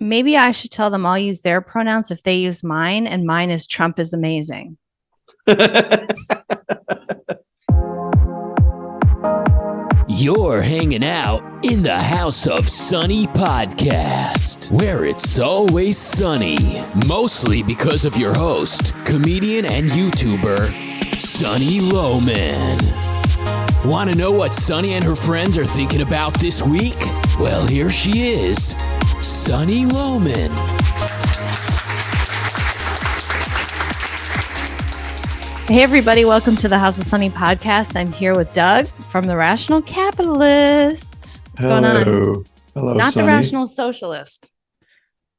Maybe I should tell them I'll use their pronouns if they use mine, and mine is Trump is amazing. You're hanging out in the House of Sunny podcast, where it's always sunny, mostly because of your host, comedian and YouTuber, Sunny Lohman. Want to know what Sunny and her friends are thinking about this week? Well, here she is, Sunny Lohman. Hey, everybody. Welcome to the House of Sunny podcast. I'm here with Doug from The Rational Capitalist. What's going on? Hello, Not Sunny. The Rational Socialist.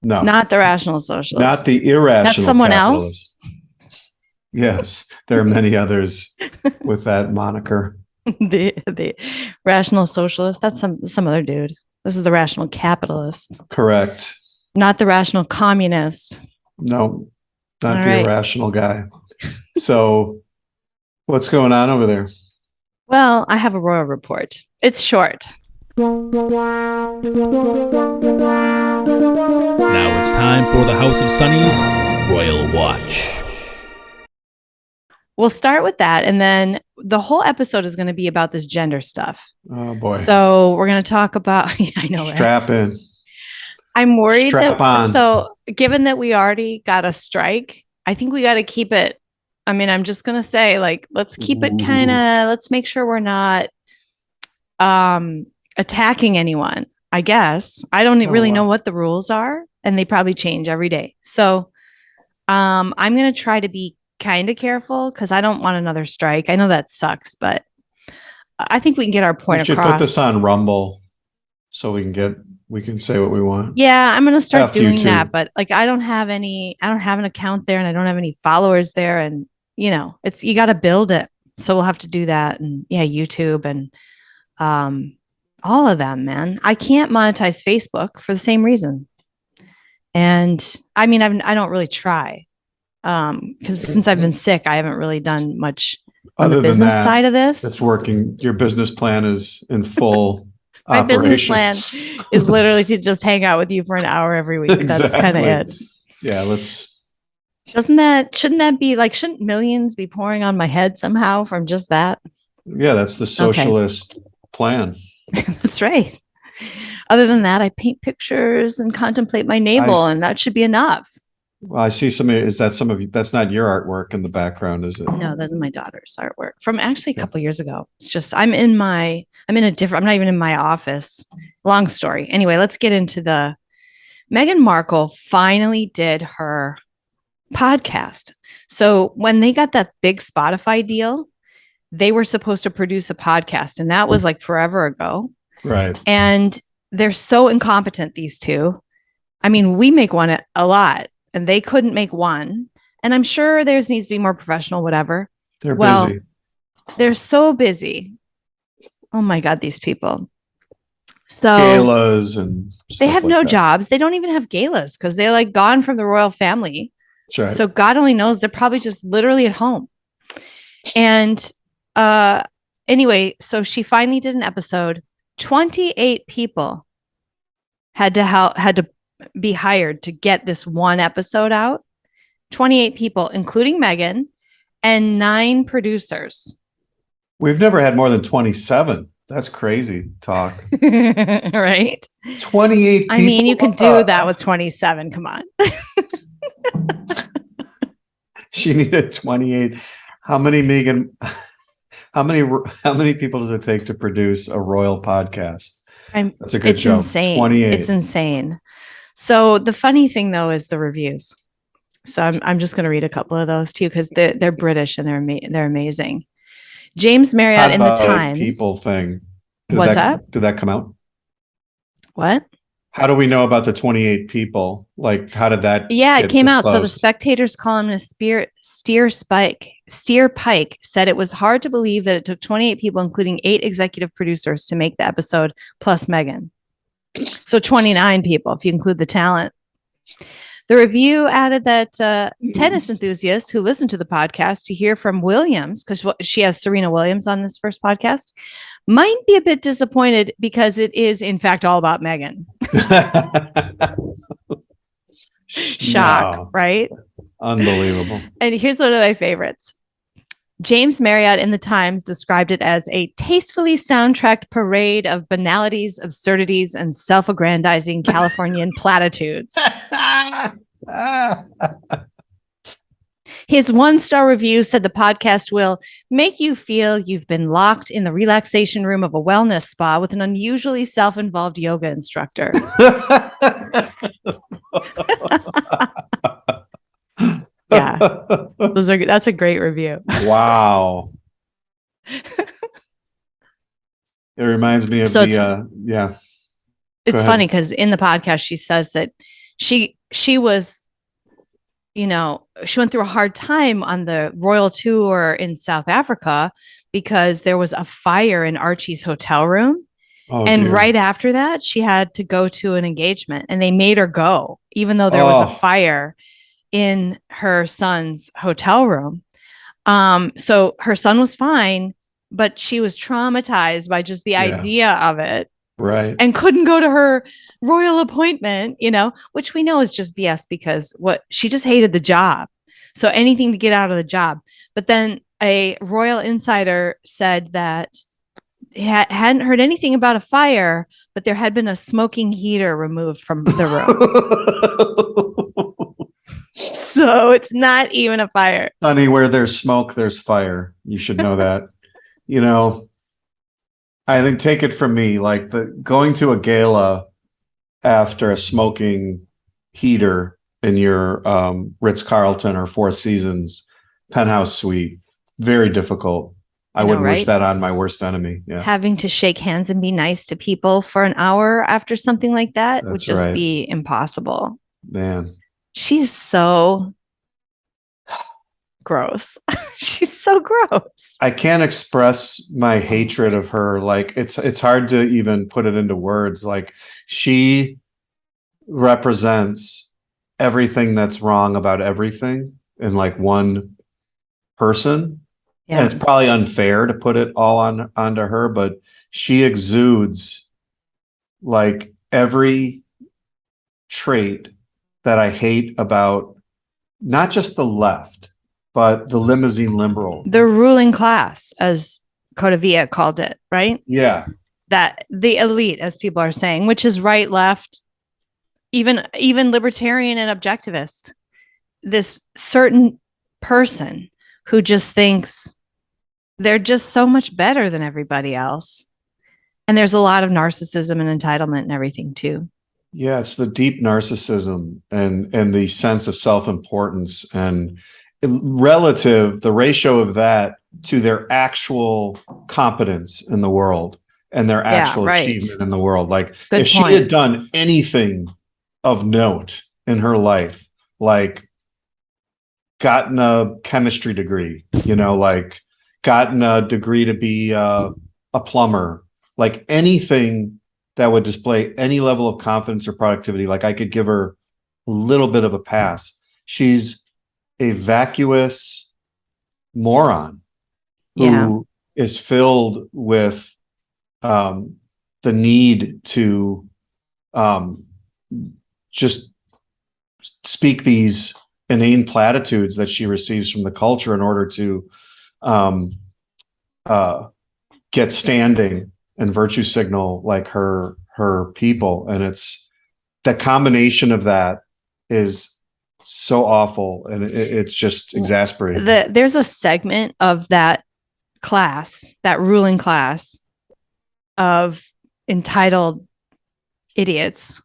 No. Not The Rational Socialist. Not the irrational That's someone capitalist. else? Yes. There are many others with that moniker. the Rational Socialist. That's some other dude. This is The Rational Capitalist. Correct. Not The Rational Communist. No, not All the right. irrational guy. So what's going on over there? Well, I have a royal report. It's short. Now it's time for the House of Sunny's Royal Watch. We'll start with that, and then the whole episode is going to be about this gender stuff. Oh, boy. So we're going to talk about, I know, Strap in. I'm worried Strap on. So given that we already got a strike, I think we got to keep it. I mean, I'm just going to say, like, let's keep it let's make sure we're not attacking anyone, I guess. I don't really know what the rules are, and they probably change every day. So I'm going to try to be kind of careful because I don't want another strike. I know that sucks, but I think we can get our point We should across. put this on Rumble so we can say what we want. Yeah, I'm going to start After doing YouTube. that, but like I don't have an account there, and I don't have any followers there, and you got to build it. So we'll have to do that, and YouTube and all of them, man. I can't monetize Facebook for the same reason. And I mean, I don't really try because since I've been sick, I haven't really done much on Other the than business that, side of this. it's working. Your business plan is in full My operation. business plan is literally to just hang out with you for an hour every week. That's kind of it. Yeah, Shouldn't millions be pouring on my head somehow from just that? that's the socialist plan. That's right. Other than that, I paint pictures and contemplate my navel, and that should be enough. Well, I see that's not your artwork in the background, is it? No, that's my daughter's artwork from actually a couple years ago. It's just, I'm not even in my office. Long story. Anyway, let's get into Meghan Markle finally did her podcast. So when they got that big Spotify deal, they were supposed to produce a podcast, and that was like forever ago. Right. And they're so incompetent, these two. I mean, we make one a lot, and they couldn't make one. And I'm sure theirs needs to be more professional, whatever. They're busy. They're so busy. Oh my God, these people. So Galas and they have no that. jobs. They don't even have galas because they're like gone from the royal family. That's right. So God only knows, they're probably just literally at home. And anyway, so she finally did an episode. 28 people had to be hired to get this one episode out. 28 people, including Meghan, and 9 producers. We've never had more than 27. That's crazy talk. Right? 28 people. I mean, you can do that with 27. Come on. She needed 28. How many people does it take to produce a royal podcast? That's a good joke. Insane. 28. It's insane. So the funny thing though is the reviews. So I'm just going to read a couple of those too because they're British and they're amazing. James Marriott in the Times. People thing. What's that? Did that come out? What? How do we know about the 28 people? Like, how did that? Yeah, it came out. So the disclosed? Spectator's columnist Steer Pike said it was hard to believe that it took 28 people, including 8 executive producers, to make the episode, plus Meghan. So 29 people, if you include the talent. The review added that tennis enthusiasts who listen to the podcast to hear from Williams, because she has Serena Williams on this first podcast, might be a bit disappointed because it is, in fact, all about Meghan. shock, No, right? unbelievable. And here's one of my favorites. James Marriott in the Times described it as a tastefully soundtracked parade of banalities, absurdities, and self-aggrandizing Californian platitudes. His one-star review said the podcast will make you feel you've been locked in the relaxation room of a wellness spa with an unusually self-involved yoga instructor. Yeah, that's a great review. Wow. It reminds me of yeah. It's funny because in the podcast she says that she was, she went through a hard time on the royal tour in South Africa because there was a fire in Archie's hotel room. Oh, and dear. Right after that, she had to go to an engagement and they made her go, even though there was a fire in her son's hotel room. So her son was fine, but she was traumatized by just the idea of it. Right. And couldn't go to her royal appointment, which we know is just BS because she just hated the job. So anything to get out of the job. But then a royal insider said that hadn't heard anything about a fire, but there had been a smoking heater removed from the room. So it's not even a fire. Honey, where there's smoke, there's fire. You should know that. I think, take it from me, like going to a gala after a smoking heater in your Ritz-Carlton or Four Seasons penthouse suite, very difficult. I wouldn't wish that on my worst enemy. Yeah. Having to shake hands and be nice to people for an hour after something like that would just be impossible. Man. She's so gross. She's so gross. I can't express my hatred of her. Like it's hard to even put it into words. Like she represents everything that's wrong about everything in like one person. Yeah. And it's probably unfair to put it all onto her, but she exudes like every trait that I hate about not just the left, but the limousine liberal. The ruling class, as Codavia called it, right? Yeah. That the elite, as people are saying, which is right, left, even libertarian and objectivist. This certain person who just thinks they're just so much better than everybody else. And there's a lot of narcissism and entitlement and everything too. Yeah, it's the deep narcissism and the sense of self-importance and the ratio of that to their actual competence in the world and their actual achievement in the world. Like if she had done anything of note in her life, like gotten a chemistry degree, like gotten a degree to be a plumber, like anything that would display any level of confidence or productivity, like I could give her a little bit of a pass. She's a vacuous moron who is filled with the need to just speak these inane platitudes that she receives from the culture in order to get standing and virtue signal like her people. And it's the combination of that is so awful, and it's just exasperating. There's a segment of that class, that ruling class of entitled idiots,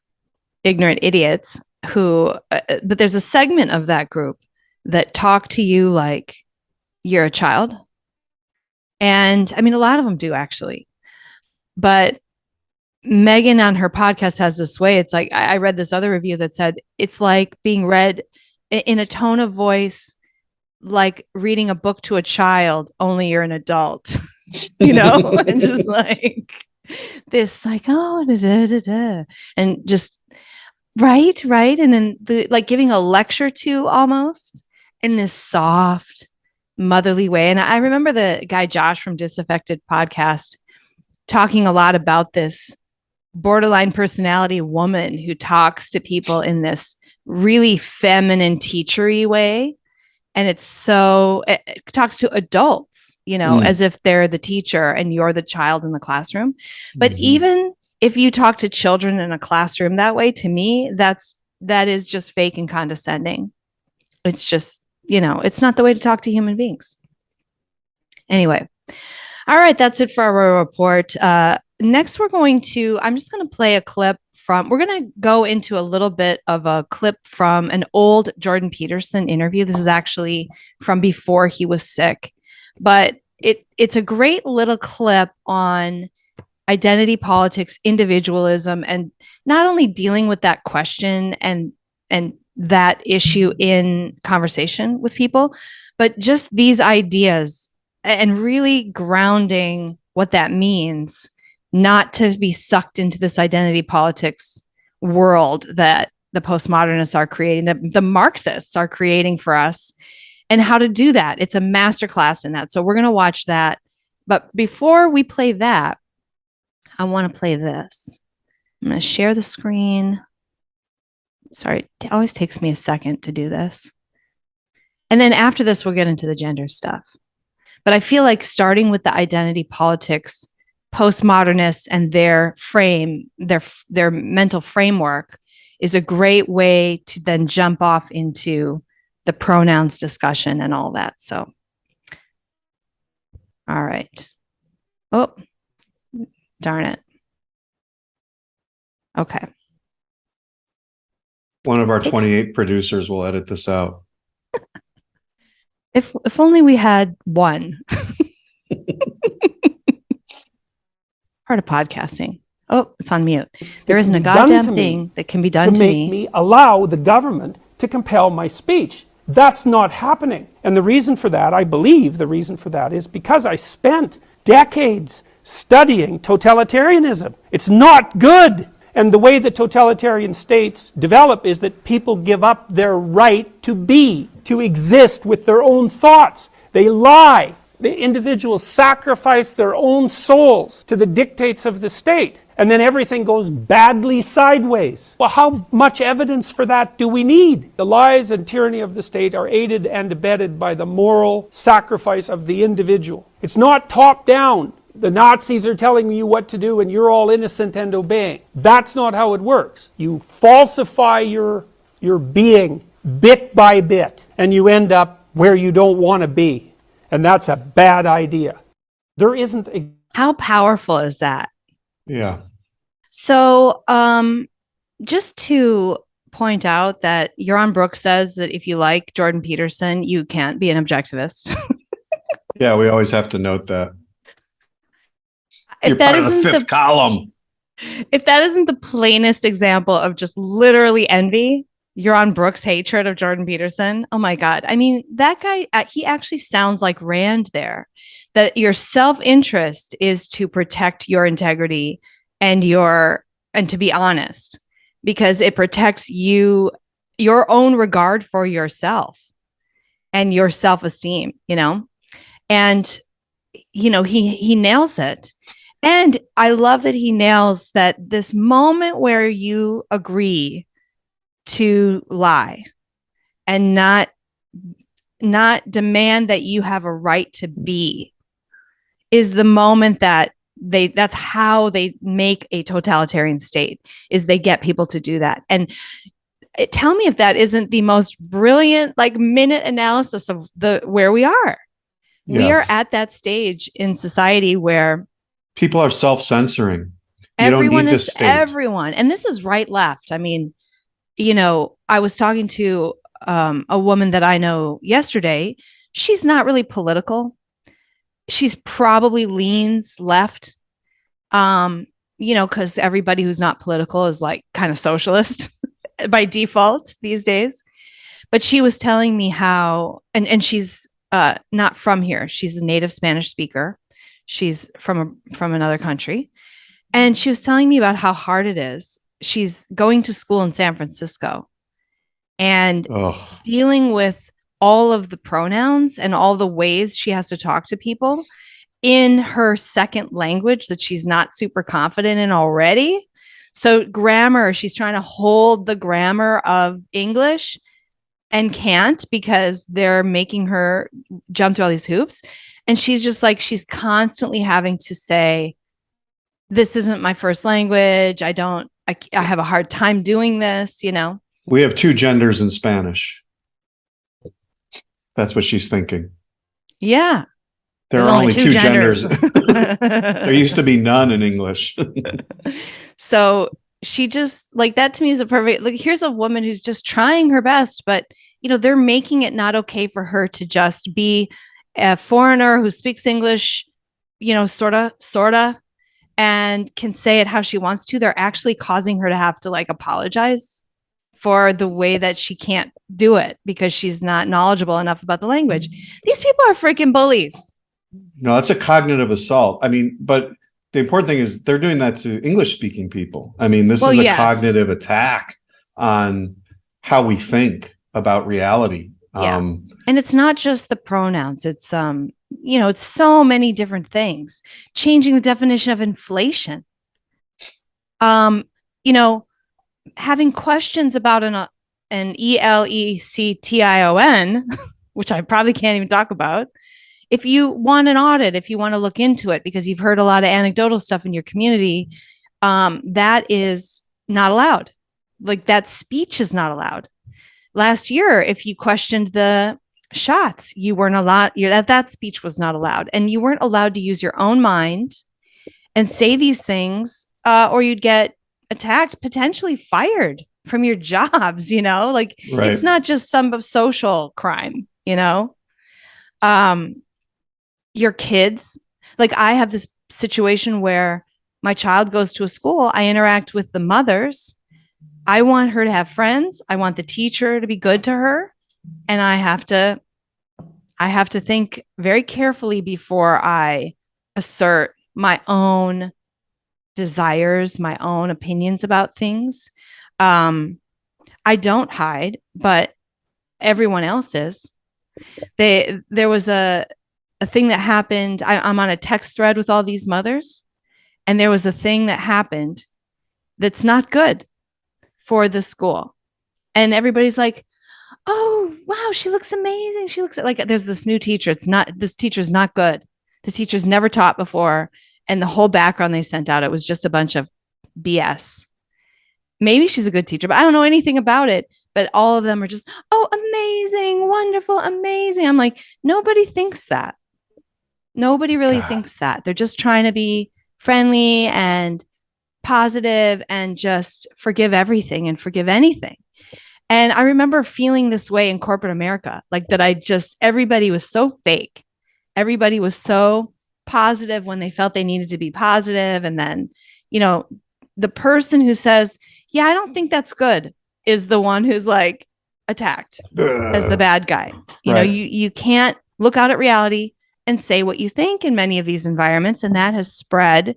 ignorant idiots who, but there's a segment of that group that talk to you like you're a child. And I mean, a lot of them do actually, but Megan on her podcast has this way. It's like, I read this other review that said, it's like being read in a tone of voice, like reading a book to a child, only you're an adult, and just like this, like, oh, da, da, da, da. And just right. And then like giving a lecture to almost in this soft, motherly way. And I remember the guy, Josh from Disaffected podcast, talking a lot about this borderline personality woman who talks to people in this really feminine teachery way. And it talks to adults, as if they're the teacher and you're the child in the classroom. But even if you talk to children in a classroom that way, to me, that is just fake and condescending. It's just, it's not the way to talk to human beings. Anyway. All right. That's it for our Royal Report. Next, I'm just going to play a clip we're going to go into a little bit of a clip from an old Jordan Peterson interview. This is actually from before he was sick, but it's a great little clip on identity politics, individualism, and not only dealing with that question and that issue in conversation with people, but just these ideas and really grounding what that means, not to be sucked into this identity politics world that the postmodernists are creating, the Marxists are creating for us, and how to do that. It's a masterclass in that. So we're going to watch that. But before we play that, I want to play this. I'm going to share the screen. Sorry, it always takes me a second to do this. And then after this, we'll get into the gender stuff. But I feel like starting with the identity politics, postmodernists and their mental framework is a great way to then jump off into the pronouns discussion and all that. So, all right. Oh, darn it. Okay. One of our 28 producers will edit this out. If only we had one. Part of podcasting. Oh, it's on mute. There isn't a goddamn thing that can be done to make me allow the government to compel my speech. That's not happening. And the reason for that, I believe the reason for that is because I spent decades studying totalitarianism. It's not good. And the way that totalitarian states develop is that people give up their right to be, to exist with their own thoughts. They lie. The individuals sacrifice their own souls to the dictates of the state. And then everything goes badly sideways. Well, how much evidence for that do we need? The lies and tyranny of the state are aided and abetted by the moral sacrifice of the individual. It's not top down. The Nazis are telling you what to do and you're all innocent and obeying. That's not how it works. You falsify your being bit by bit and you end up where you don't want to be. And that's a bad idea. There isn't a... How powerful is that? Yeah. So just to point out that Yaron Brooks says that if you like Jordan Peterson, you can't be an objectivist. Yeah, we always have to note that. If You're that part of the isn't fifth column. If that isn't the plainest example of just literally envy, Yaron Brooks' hatred of Jordan Peterson. Oh my God. I mean, that guy, he actually sounds like Rand there, that your self-interest is to protect your integrity and to be honest, because it protects your own regard for yourself and your self-esteem, and, he nails it. And I love that he nails that this moment where you agree to lie and not demand that you have a right to be is the moment that's how they make a totalitarian state, is they get people to do that. And tell me if that isn't the most brilliant minute analysis of where we are. Yeah. We are at that stage in society where people are self-censoring. Everyone is everyone. And this is right left. I mean, I was talking to a woman that I know yesterday. She's not really political. She's probably leans left, because everybody who's not political is kind of socialist by default these days. But she was telling me how, and she's not from here. She's a native Spanish speaker. She's from another country. And she was telling me about how hard it is. She's going to school in San Francisco and dealing with all of the pronouns and all the ways she has to talk to people in her second language that she's not super confident in already. So grammar, she's trying to hold the grammar of English and can't because they're making her jump through all these hoops. And she's just like, she's constantly having to say, this isn't my first language. I have a hard time doing this, you know? We have two genders in Spanish. That's what she's thinking. Yeah. There There's are only two genders. there There used to be none in English. So she just like that to me is a perfect, like, here's a woman who's just trying her best, but you know, they're making it not okay for her to just be a foreigner who speaks English, you know, sort of, and can say it how she wants to. They're actually causing her to have to like apologize for the way that she can't do it because she's not knowledgeable enough about the language. These people are freaking bullies. No, that's a cognitive assault. I mean, but the important thing is they're doing that to English speaking people. I mean, this is a cognitive attack on how we think about reality. Yeah. And it's not just the pronouns. It's, you know, it's so many different things. Changing the definition of inflation. You know, having questions about an ELECTION, which I probably can't even talk about. If you want an audit, if you want to look into it because you've heard a lot of anecdotal stuff in your community, that is not allowed. Like that speech is not allowed. Last year, if you questioned the shots, you weren't allowed. That speech was not allowed, and you weren't allowed to use your own mind and say these things, or you'd get attacked, potentially fired from your jobs. You know, like It's not just some social crime. You know, your kids. Like I have this situation where my child goes to a school. I interact with the mothers. I want her to have friends. I want the teacher to be good to her. And I have to think very carefully before I assert my own desires, my own opinions about things. I don't hide, but everyone else is. There was a thing that happened. I'm on a text thread with all these mothers, and there was a thing that happened that's not good for the school. And everybody's like, oh, wow, she looks amazing. She looks like there's this new teacher. This teacher's not good. This teacher's never taught before. And the whole background they sent out, it was just a bunch of BS. Maybe she's a good teacher, but I don't know anything about it. But all of them are just, oh, amazing, wonderful, amazing. I'm like, nobody thinks that. Nobody really thinks that. They're just trying to be friendly and positive and just forgive everything and forgive anything. And I remember feeling this way in corporate America, like that everybody was so fake. Everybody was so positive when they felt they needed to be positive. And then, you know, the person who says, yeah, I don't think that's good is the one who's like attacked as the bad guy. You know, you can't look out at reality and say what you think in many of these environments. And that has spread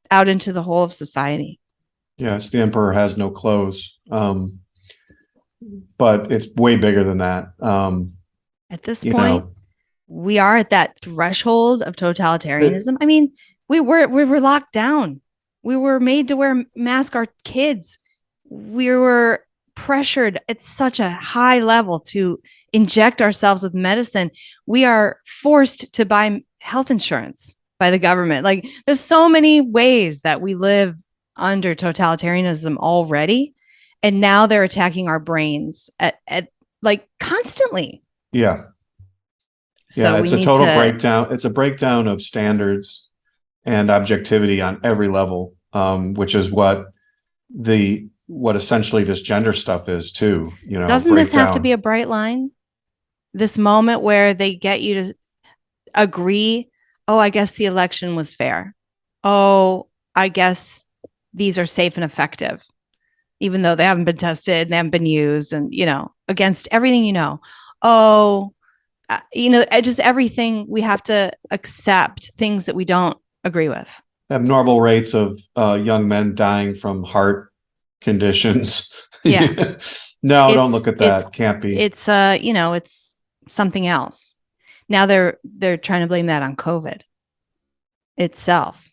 out into the whole of society. Yes, the emperor has no clothes. But it's way bigger than that. At this point, we are at that threshold of totalitarianism. I mean, we were locked down. We were made to mask our kids. We were pressured at such a high level to inject ourselves with medicine. We are forced to buy health insurance by the government. Like there's so many ways that we live under totalitarianism already. And now they're attacking our brains at like constantly. Yeah. So it's a total breakdown. It's a breakdown of standards and objectivity on every level, which is what essentially this gender stuff is too. You know, doesn't this have to be a bright line? This moment where they get you to agree, oh, I guess the election was fair. Oh, I guess these are safe and effective, even though they haven't been tested, they haven't been used, and, you know, against everything, you know, just everything we have to accept things that we don't agree with. Abnormal rates of young men dying from heart conditions. Yeah. No, don't look at that. Can't be. It's it's something else. Now they're trying to blame that on COVID itself.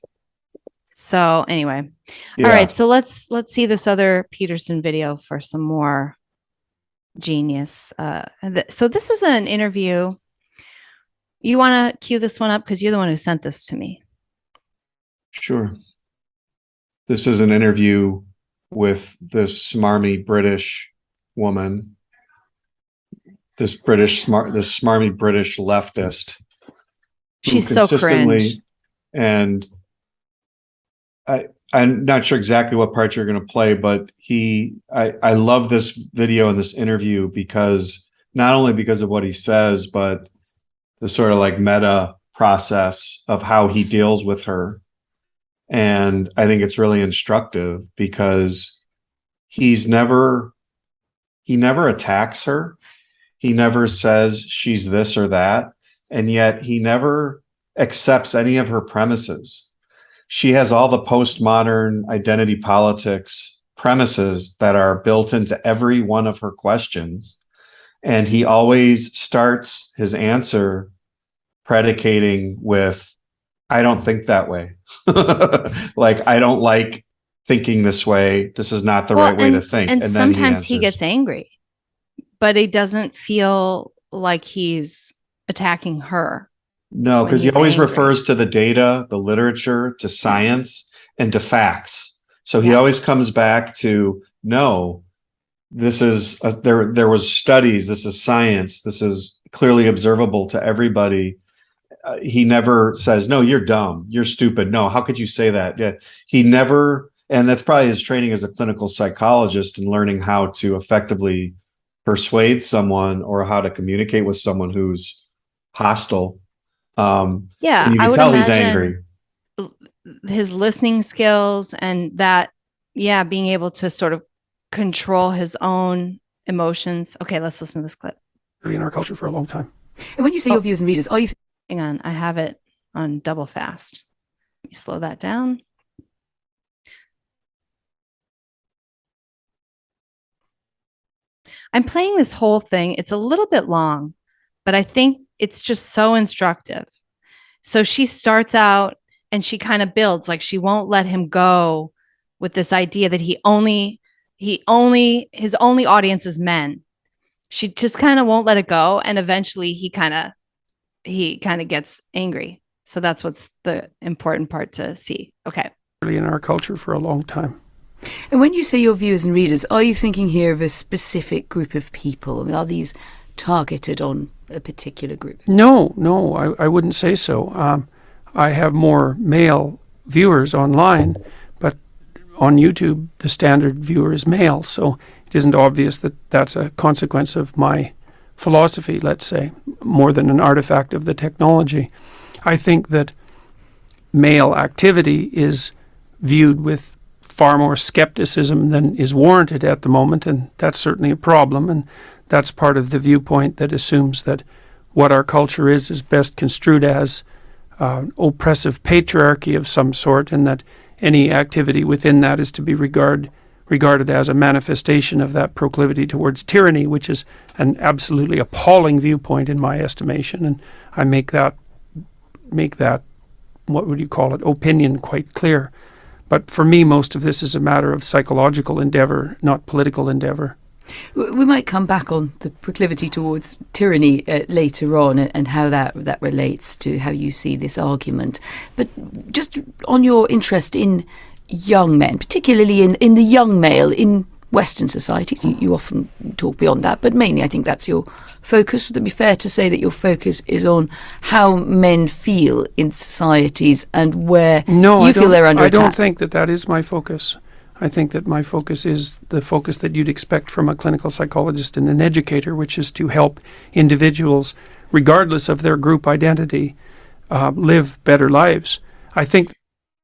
So anyway, Yeah. all right. So let's see this other Peterson video for some more genius. So this is an interview. You want to cue this one up because you're the one who sent this to me. Sure. This is an interview with this smarmy British woman, this smarmy British leftist. She's so cringe. And I'm not sure exactly what part you're going to play, but I love this video and this interview because not only because of what he says, but the sort of like meta process of how he deals with her. And I think it's really instructive because he never attacks her. He never says she's this or that. And yet he never accepts any of her premises. She has all the postmodern identity politics premises that are built into every one of her questions. And he always starts his answer predicating with, I don't think that way. Like, I don't like thinking this way. This is not the right way to think. And then sometimes he gets angry, but it doesn't feel like he's attacking her. No, because he always refers to the data, the literature, to science, and to facts. So he always comes back to, no, this is there was studies, this is science, this is clearly observable to everybody. He never says, no, you're dumb, you're stupid. No, how could you say that? Yeah, he never, and that's probably his training as a clinical psychologist and learning how to effectively persuade someone or how to communicate with someone who's hostile. You can tell he's angry. His listening skills and that, being able to sort of control his own emotions. Okay, let's listen to this clip. In our culture for a long time. And when you say your views and readers, are you hang on, I have it on double fast. Let me slow that down. I'm playing this whole thing. It's a little bit long, but I think it's just so instructive. So she starts out and she kind of builds, like she won't let him go with this idea that his only audience is men. She just kind of won't let it go. And eventually he kind of gets angry. So that's what's the important part to see. Okay. In our culture for a long time. And when you say your viewers and readers, are you thinking here of a specific group of people? I mean, are these targeted on a particular group? No, I wouldn't say so. I have more male viewers online, but on YouTube, the standard viewer is male. So it isn't obvious that that's a consequence of my philosophy, let's say, more than an artifact of the technology. I think that male activity is viewed with far more skepticism than is warranted at the moment, and that's certainly a problem, and that's part of the viewpoint that assumes that what our culture is best construed as oppressive patriarchy of some sort, and that any activity within that is to be regarded as a manifestation of that proclivity towards tyranny, which is an absolutely appalling viewpoint in my estimation, and I make that what would you call it, opinion quite clear. But for me, most of this is a matter of psychological endeavor, not political endeavor. We might come back on the proclivity towards tyranny later on and how that relates to how you see this argument. But just on your interest in young men, particularly in the young male in Western societies, you often talk beyond that, but mainly I think that's your focus. Would it be fair to say that your focus is on how men feel in societies and where you feel they're under attack? I don't think that is my focus. I think that my focus is the focus that you'd expect from a clinical psychologist and an educator, which is to help individuals, regardless of their group identity, live better lives.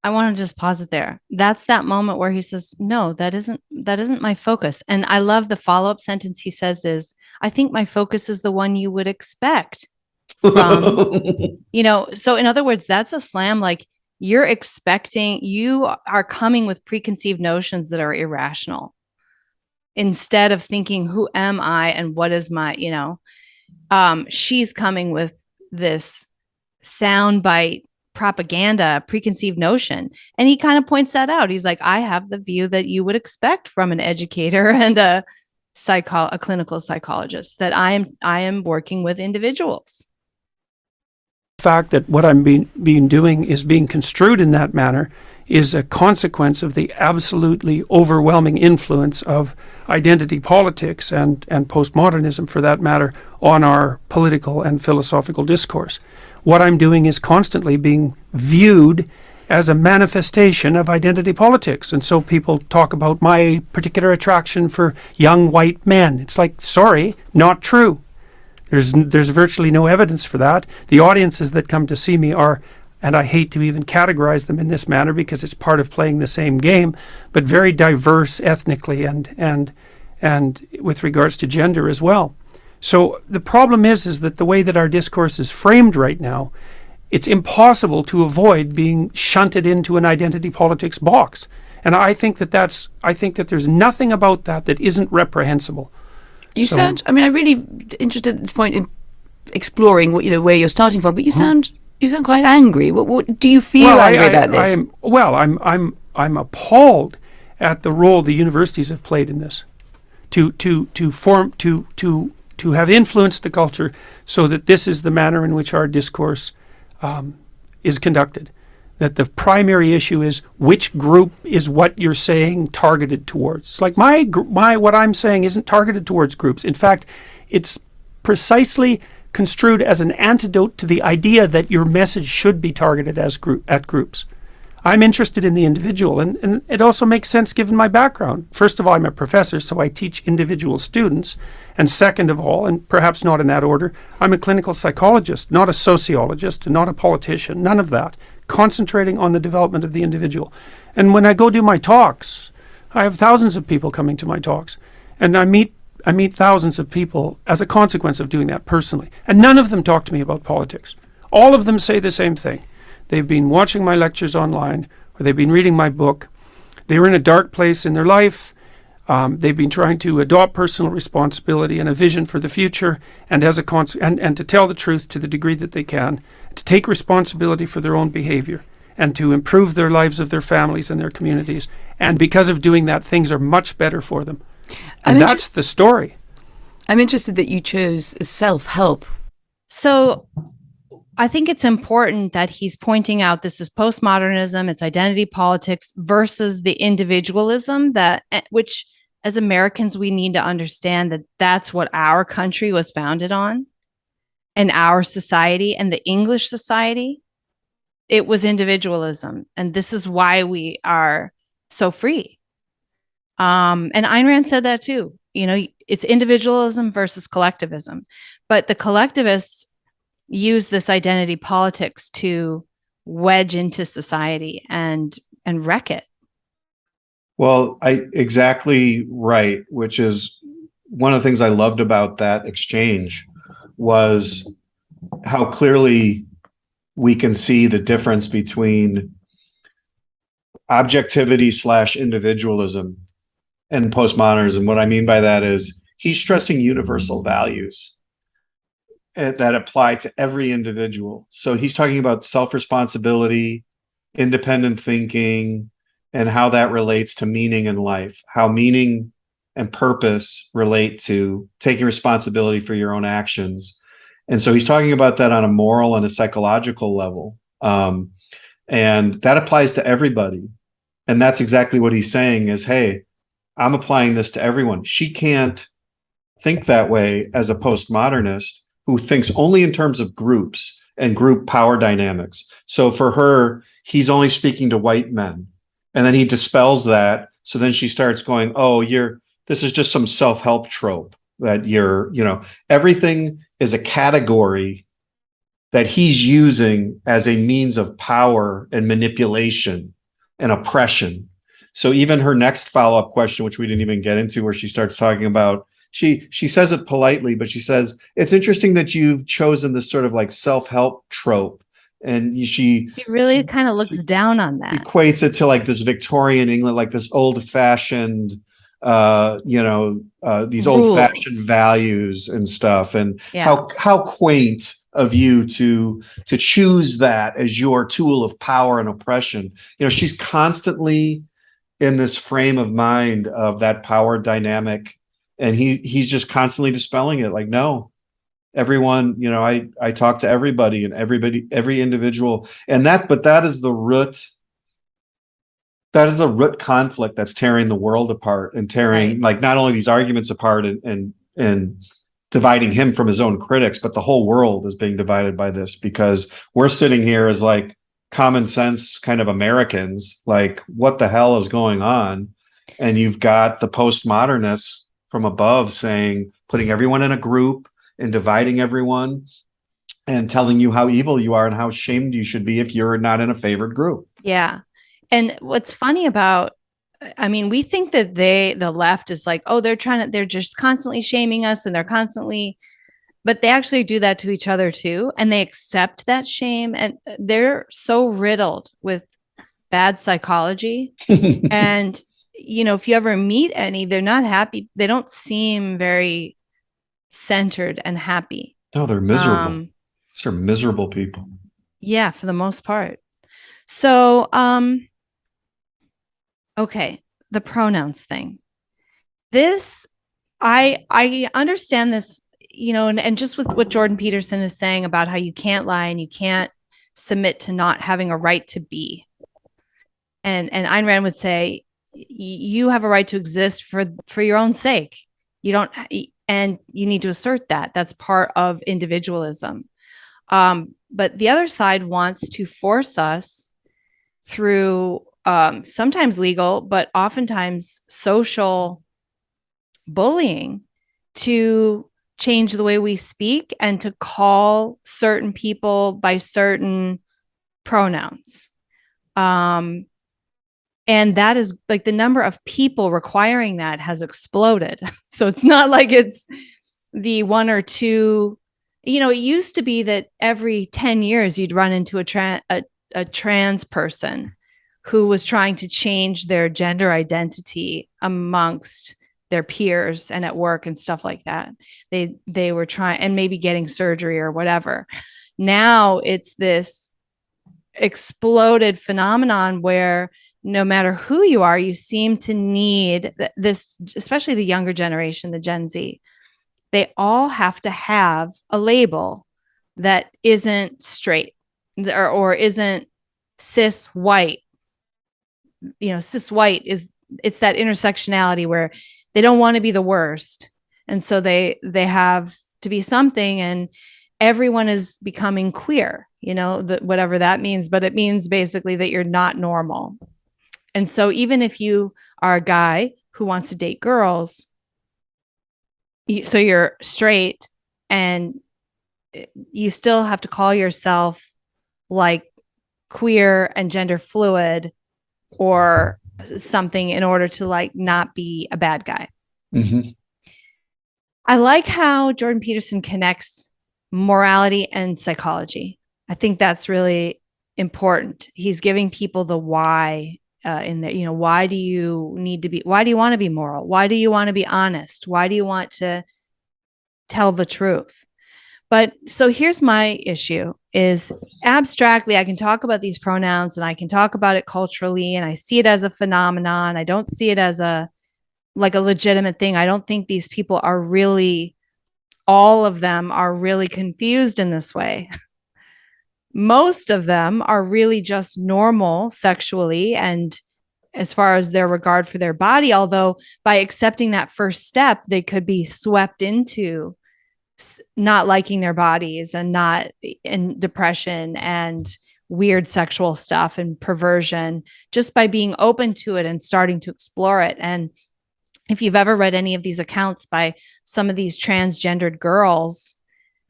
I want to just pause it there. That's that moment where he says, no, that isn't my focus. And I love the follow-up sentence he says is, I think my focus is the one you would expect from, so in other words, that's a slam. Like you are coming with preconceived notions that are irrational instead of thinking, who am I and what is my, she's coming with this soundbite propaganda, preconceived notion. And he kind of points that out. He's like, I have the view that you would expect from an educator and a clinical psychologist, that I am working with individuals. The fact that what I'm being doing is being construed in that manner is a consequence of the absolutely overwhelming influence of identity politics and postmodernism, for that matter, on our political and philosophical discourse. What I'm doing is constantly being viewed as a manifestation of identity politics. And so people talk about my particular attraction for young white men. It's like, sorry, not true. There's virtually no evidence for that. The audiences that come to see me are, and I hate to even categorize them in this manner because it's part of playing the same game, but very diverse ethnically and with regards to gender as well. So the problem is that the way that our discourse is framed right now, it's impossible to avoid being shunted into an identity politics box. And I think that there's nothing about that isn't reprehensible. You sound, I mean, I'm really interested at this point in exploring what, where you're starting from, but you sound quite angry. What do you feel angry about this? I'm appalled at the role the universities have played in this, to have influenced the culture so that this is the manner in which our discourse is conducted. That the primary issue is which group is what you're saying targeted towards. It's like what I'm saying isn't targeted towards groups. In fact, it's precisely construed as an antidote to the idea that your message should be targeted at groups. I'm interested in the individual, and it also makes sense given my background. First of all, I'm a professor, so I teach individual students. And second of all, and perhaps not in that order, I'm a clinical psychologist, not a sociologist, not a politician, none of that, concentrating on the development of the individual. And when I go do my talks, I have thousands of people coming to my talks, and I meet thousands of people as a consequence of doing that personally. And none of them talk to me about politics. All of them say the same thing. They've been watching my lectures online, or they've been reading my book. They were in a dark place in their life. They've been trying to adopt personal responsibility and a vision for the future, and and to tell the truth to the degree that they can, to take responsibility for their own behavior, and to improve their lives of their families and their communities. And because of doing that, things are much better for them. And that's the story. I'm interested that you chose self-help. So I think it's important that he's pointing out this is postmodernism, it's identity politics versus the individualism which as Americans, we need to understand that that's what our country was founded on, and our society and the English society. It was individualism. And this is why we are so free. And Ayn Rand said that too. It's individualism versus collectivism. But the collectivists use this identity politics to wedge into society and wreck it. Well, exactly right, which is one of the things I loved about that exchange was how clearly we can see the difference between objectivity / individualism and postmodernism. What I mean by that is he's stressing universal values that apply to every individual. So he's talking about self-responsibility, independent thinking, and how that relates to meaning in life, how meaning and purpose relate to taking responsibility for your own actions. And so he's talking about that on a moral and a psychological level. And that applies to everybody. And that's exactly what he's saying is, hey, I'm applying this to everyone. She can't think that way as a postmodernist who thinks only in terms of groups and group power dynamics. So for her, he's only speaking to white men. And then he dispels that. So then she starts going, oh, this is just some self-help trope that everything is a category that he's using as a means of power and manipulation and oppression. So even her next follow-up question, which we didn't even get into, where she starts talking about, she says it politely, but she says, it's interesting that you've chosen this sort of like self-help trope. And she really kind of looks down on that. Equates it to like this Victorian England, like this old-fashioned these old fashioned Rules. values and stuff, and Yeah. how quaint of you to choose that as your tool of power and oppression. She's constantly in this frame of mind of that power dynamic, and he's just constantly dispelling it. Like, no, everyone, I talk to everybody, and every individual, and that is the root. That is the root conflict that's tearing the world apart, and tearing, Right. like, not only these arguments apart, and dividing him from his own critics, but the whole world is being divided by this, because we're sitting here as like common sense kind of Americans, like, what the hell is going on? And you've got the postmodernists from above saying, putting everyone in a group and dividing everyone and telling you how evil you are and how ashamed you should be if you're not in a favored group. Yeah. And what's funny about, I mean, we think that the left is like, oh, they're just constantly shaming us, and they're constantly, but they actually do that to each other too. And they accept that shame. And they're so riddled with bad psychology. And, if you ever meet any, they're not happy. They don't seem very centered and happy. No, they're miserable. These are miserable people. Yeah, for the most part. So, okay, the pronouns thing. This, I understand this, and just with what Jordan Peterson is saying about how you can't lie and you can't submit to not having a right to be. And Ayn Rand would say, you have a right to exist for your own sake. You don't, and you need to assert that. That's part of individualism. But the other side wants to force us through sometimes legal, but oftentimes social bullying to change the way we speak and to call certain people by certain pronouns. And that is like the number of people requiring that has exploded. So it's not like it's the one or two. It used to be that every 10 years you'd run into a trans person who was trying to change their gender identity amongst their peers and at work and stuff like that. They were trying, and maybe getting surgery or whatever. Now it's this exploded phenomenon where no matter who you are, you seem to need this, especially the younger generation, the Gen Z. They all have to have a label that isn't straight or isn't cis white. Cis white it's that intersectionality where they don't want to be the worst. And so they have to be something, and everyone is becoming queer, whatever that means, but it means basically that you're not normal. And so even if you are a guy who wants to date girls, so you're straight, and you still have to call yourself like queer and gender fluid or something in order to like not be a bad guy. Mm-hmm. I like how Jordan Peterson connects morality and psychology. I think that's really important. He's giving people the why in there. Why do you want to be moral? Why do you want to be honest? Why do you want to tell the truth? But so here's my issue is abstractly, I can talk about these pronouns and I can talk about it culturally, and I see it as a phenomenon. I don't see it as a legitimate thing. I don't think these people are really, all of them are really confused in this way. Most of them are really just normal sexually and as far as their regard for their body, although by accepting that first step, they could be swept into not liking their bodies and not in depression and weird sexual stuff and perversion just by being open to it and starting to explore it. And if you've ever read any of these accounts by some of these transgendered girls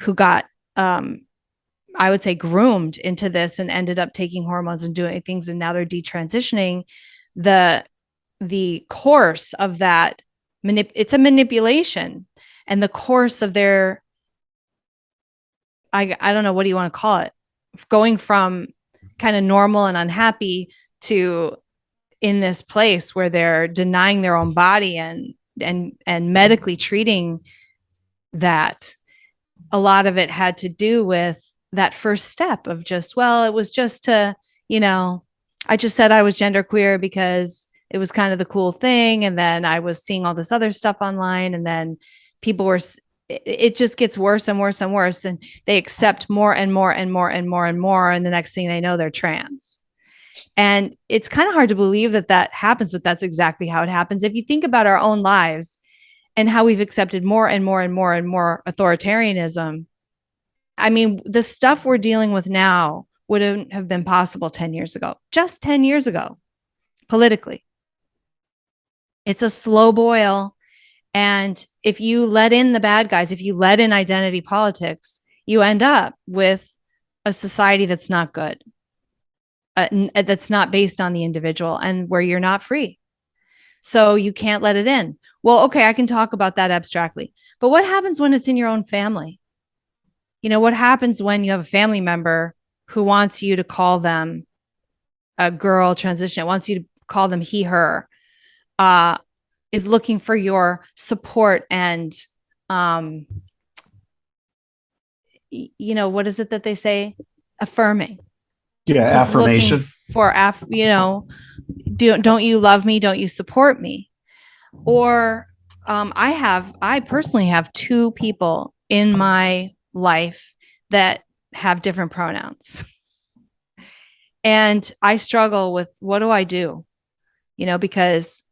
who got, I would say, groomed into this and ended up taking hormones and doing things, and now they're detransitioning, the course of that, it's a manipulation. And the course of their, I don't know, what do you want to call it? Going from kind of normal and unhappy to in this place where they're denying their own body and medically treating that. A lot of it had to do with that first step of just, well, it was just to, I just said I was genderqueer because it was kind of the cool thing. And then I was seeing all this other stuff online, and then people were, it just gets worse and worse and worse. And they accept more and more and more and more and more. And the next thing they know, they're trans. And it's kind of hard to believe that that happens, but that's exactly how it happens. If you think about our own lives and how we've accepted more and more and more and more authoritarianism, I mean, the stuff we're dealing with now wouldn't have been possible 10 years ago, just 10 years ago, politically. It's a slow boil. And if you let in the bad guys, if you let in identity politics, you end up with a society that's not good, that's not based on the individual, and where you're not free. So you can't let it in. Well, okay, I can talk about that abstractly. But what happens when it's in your own family? What happens when you have a family member who wants you to call them a girl transition, wants you to call them he, her, is looking for your support and, what is it that they say? Affirming. Yeah, affirmation. For, don't you love me? Don't you support me? Or I personally have two people in my life that have different pronouns. And I struggle with, what do I do? Because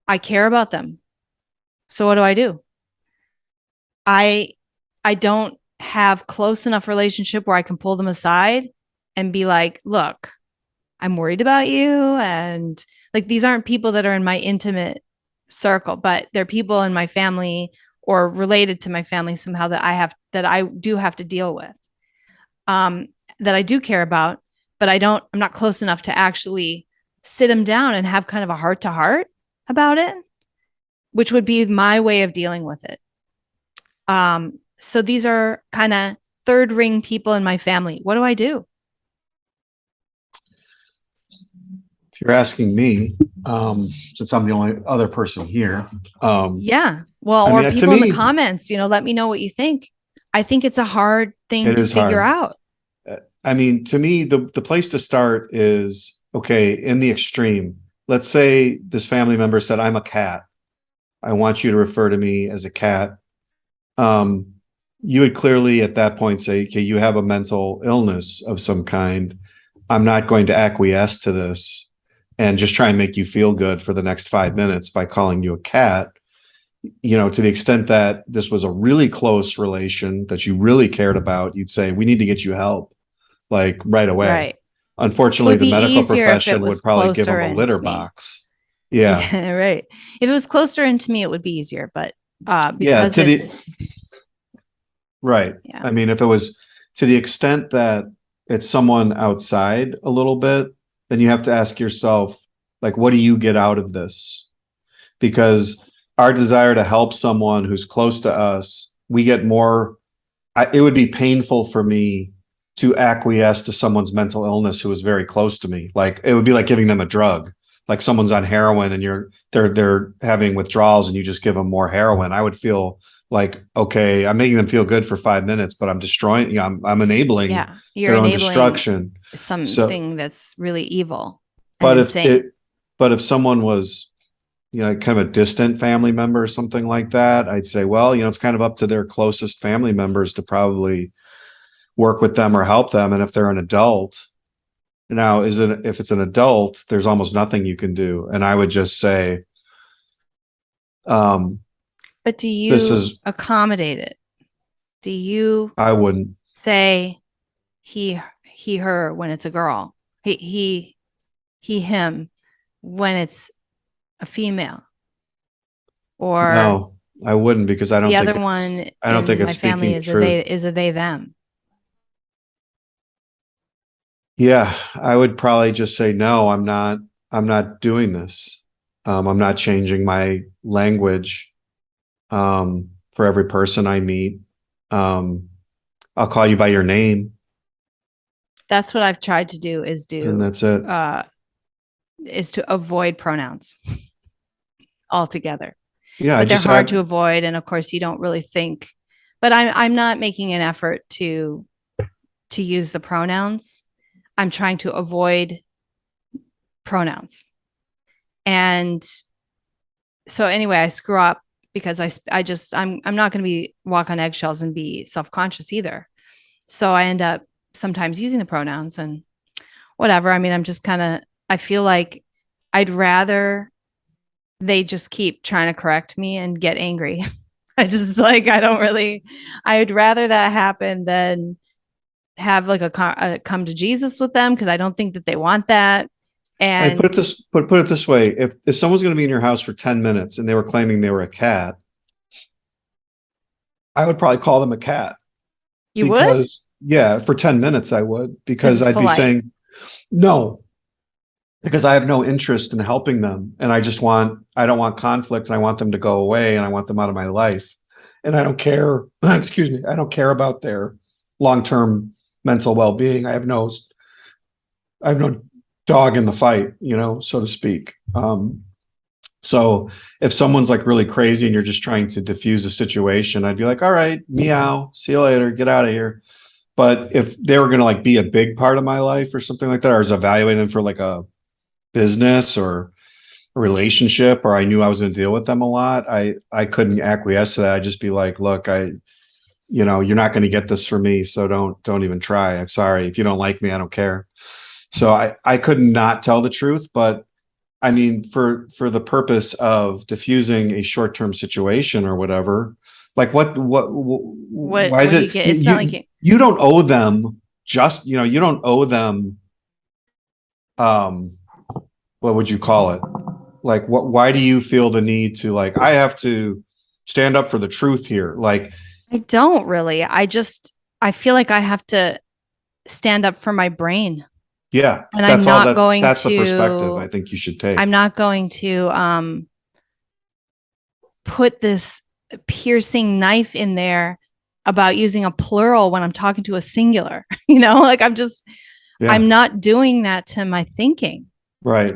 I care about them. So what do I do? I don't have close enough relationship where I can pull them aside and be like, look, I'm worried about you. And like, these aren't people that are in my intimate circle, but they're people in my family or related to my family somehow that I do have to deal with, that I do care about, but I'm not close enough to actually sit them down and have kind of a heart to heart about it, which would be my way of dealing with it. So these are kind of third ring people in my family. What do I do? If you're asking me, since I'm the only other person here, yeah. Well, or people in the comments, let me know what you think. I think it's a hard thing to figure out. I mean, to me, the place to start is, okay, in the extreme, let's say this family member said, I'm a cat. I want you to refer to me as a cat. You would clearly at that point say, okay, you have a mental illness of some kind. I'm not going to acquiesce to this and just try and make you feel good for the next 5 minutes by calling you a cat. To the extent that this was a really close relation that you really cared about, you'd say, we need to get you help, like right away. Right. Unfortunately, the medical profession would probably give them a litter box. Yeah. Right. If it was closer into me, it would be easier, but because right. Yeah. I mean, if it was to the extent that it's someone outside a little bit, then you have to ask yourself, like, what do you get out of this? Because our desire to help someone who's close to us, we get more. It would be painful for me to acquiesce to someone's mental illness who is very close to me. Like, it would be like giving them a drug. Like someone's on heroin and they're having withdrawals and you just give them more heroin. I would feel like, okay, I'm making them feel good for 5 minutes, but I'm destroying, I'm enabling their own destruction. Something that's really evil. But if someone was, kind of a distant family member or something like that, I'd say, well, it's kind of up to their closest family members to probably work with them or help them. And if they're an adult, now, if it's an adult, there's almost nothing you can do. And I would just say, but do you accommodate it? Do you? I wouldn't say he, her when it's a girl. He, him when it's a female. Or no, I wouldn't, because I don't the think other one. I don't think it's my family is a they them. Yeah, I would probably just say, no, I'm not doing this. I'm not changing my language for every person I meet. I'll call you by your name. That's what I've tried to do, and that's it. is to avoid pronouns altogether. Yeah, But they're hard to avoid, and of course, you don't really think. But I'm not making an effort to use the pronouns. I'm trying to avoid pronouns. And so anyway, I screw up because I'm not going to be walk on eggshells and be self-conscious either. So I end up sometimes using the pronouns and whatever. I mean, I feel like I'd rather they just keep trying to correct me and get angry. I'd rather that happen than have like a come to Jesus with them, because I don't think that they want that. And put it this way: if someone's going to be in your house for 10 minutes and they were claiming they were a cat, I would probably call them a cat. You would? Yeah, for 10 minutes I would, because I'd be saying no, because I have no interest in helping them, and I don't want conflict, and I want them to go away, and I want them out of my life, and I don't care. Excuse me, I don't care about their long-term mental well-being. I have no dog in the fight, so to speak. So if someone's like really crazy and you're just trying to diffuse a situation, I'd be like, all right, meow, see you later, get out of here. But if they were going to like be a big part of my life or something like that, or I was evaluating them for like a business or a relationship, or I knew I was going to deal with them a lot, I couldn't acquiesce to that. I'd just be like, look, you're not going to get this from me, so don't even try. I'm sorry. If you don't like me, I don't care. So I could not tell the truth, but I mean, for the purpose of diffusing a short-term situation or whatever, like why is it? It's not like you don't owe them you don't owe them. What would you call it? Like, why do you feel the need to, like, I have to stand up for the truth here? Like, I don't really. I feel like I have to stand up for my brain. Yeah. And that's the perspective I think you should take. I'm not going to put this piercing knife in there about using a plural when I'm talking to a singular. Like I'm not doing that to my thinking. Right.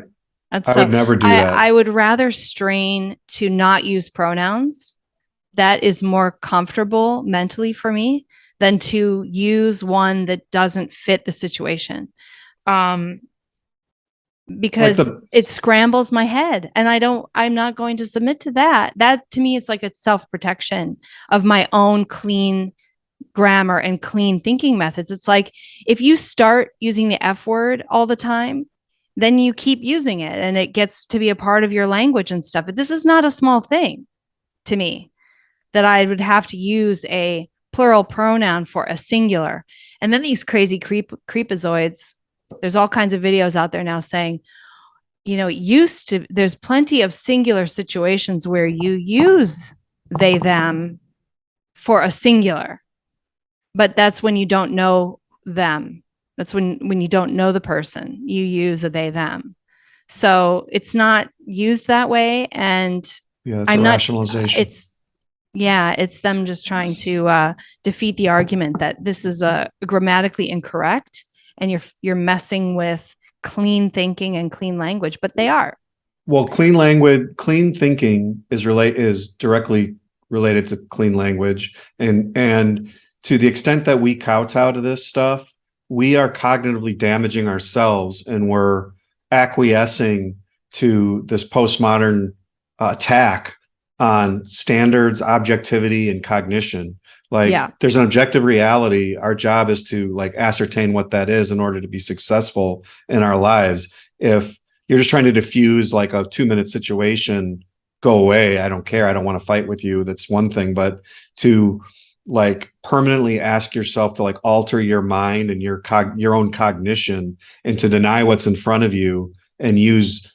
I would never do that. I would rather strain to not use pronouns. That is more comfortable mentally for me than to use one that doesn't fit the situation. Because it scrambles my head, and I'm not going to submit to that. That to me is like a self-protection of my own clean grammar and clean thinking methods. It's like if you start using the F word all the time, then you keep using it and it gets to be a part of your language and stuff. But this is not a small thing to me, that I would have to use a plural pronoun for a singular. And then these crazy creepazoids, there's all kinds of videos out there now saying, there's plenty of singular situations where you use they, them for a singular, but that's when you don't know them. That's when you don't know the person, you use a they, them. So it's not used that way. And it's a rationalization. It's them just trying to defeat the argument that this is grammatically incorrect, and you're messing with clean thinking and clean language, but they are. Well, clean thinking is directly related to clean language, and to the extent that we kowtow to this stuff, we are cognitively damaging ourselves, and we're acquiescing to this postmodern attack on standards, objectivity, and cognition. There's an objective reality. Our job is to like ascertain what that is in order to be successful in our lives. If you're just trying to diffuse like a 2-minute situation, go away, I don't care, I don't want to fight with you, that's one thing. But to like permanently ask yourself to like alter your mind and your own cognition, and to deny what's in front of you and use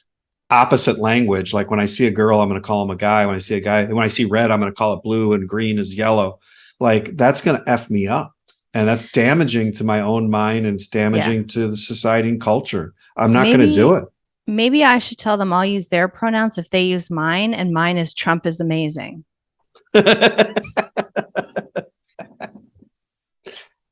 opposite language. Like when I see a girl, I'm going to call him a guy. When I see a guy, when I see red, I'm going to call it blue, and green is yellow. Like that's going to F me up, and that's damaging to my own mind, and it's damaging to the society and culture. I'm not going to do it. Maybe I should tell them I'll use their pronouns if they use mine, and mine is Trump is amazing.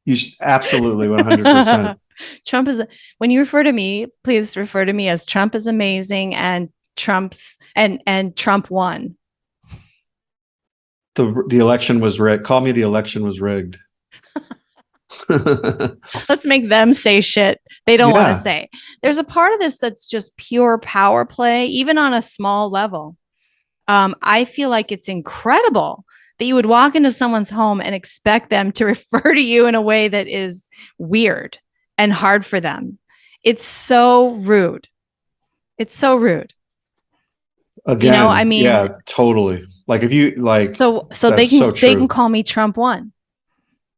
You should absolutely 100%. Trump is, when you refer to me, please refer to me as Trump is amazing and Trump won. The election was rigged. Call me the election was rigged. Let's make them say shit they don't want Yeah. to say. There's a part of this that's just pure power play, even on a small level. I feel like it's incredible that you would walk into someone's home and expect them to refer to you in a way that is weird and hard for them. It's so rude. It's so rude. Again, I mean, yeah, totally. Like if you like, so that's they can call me Trump won.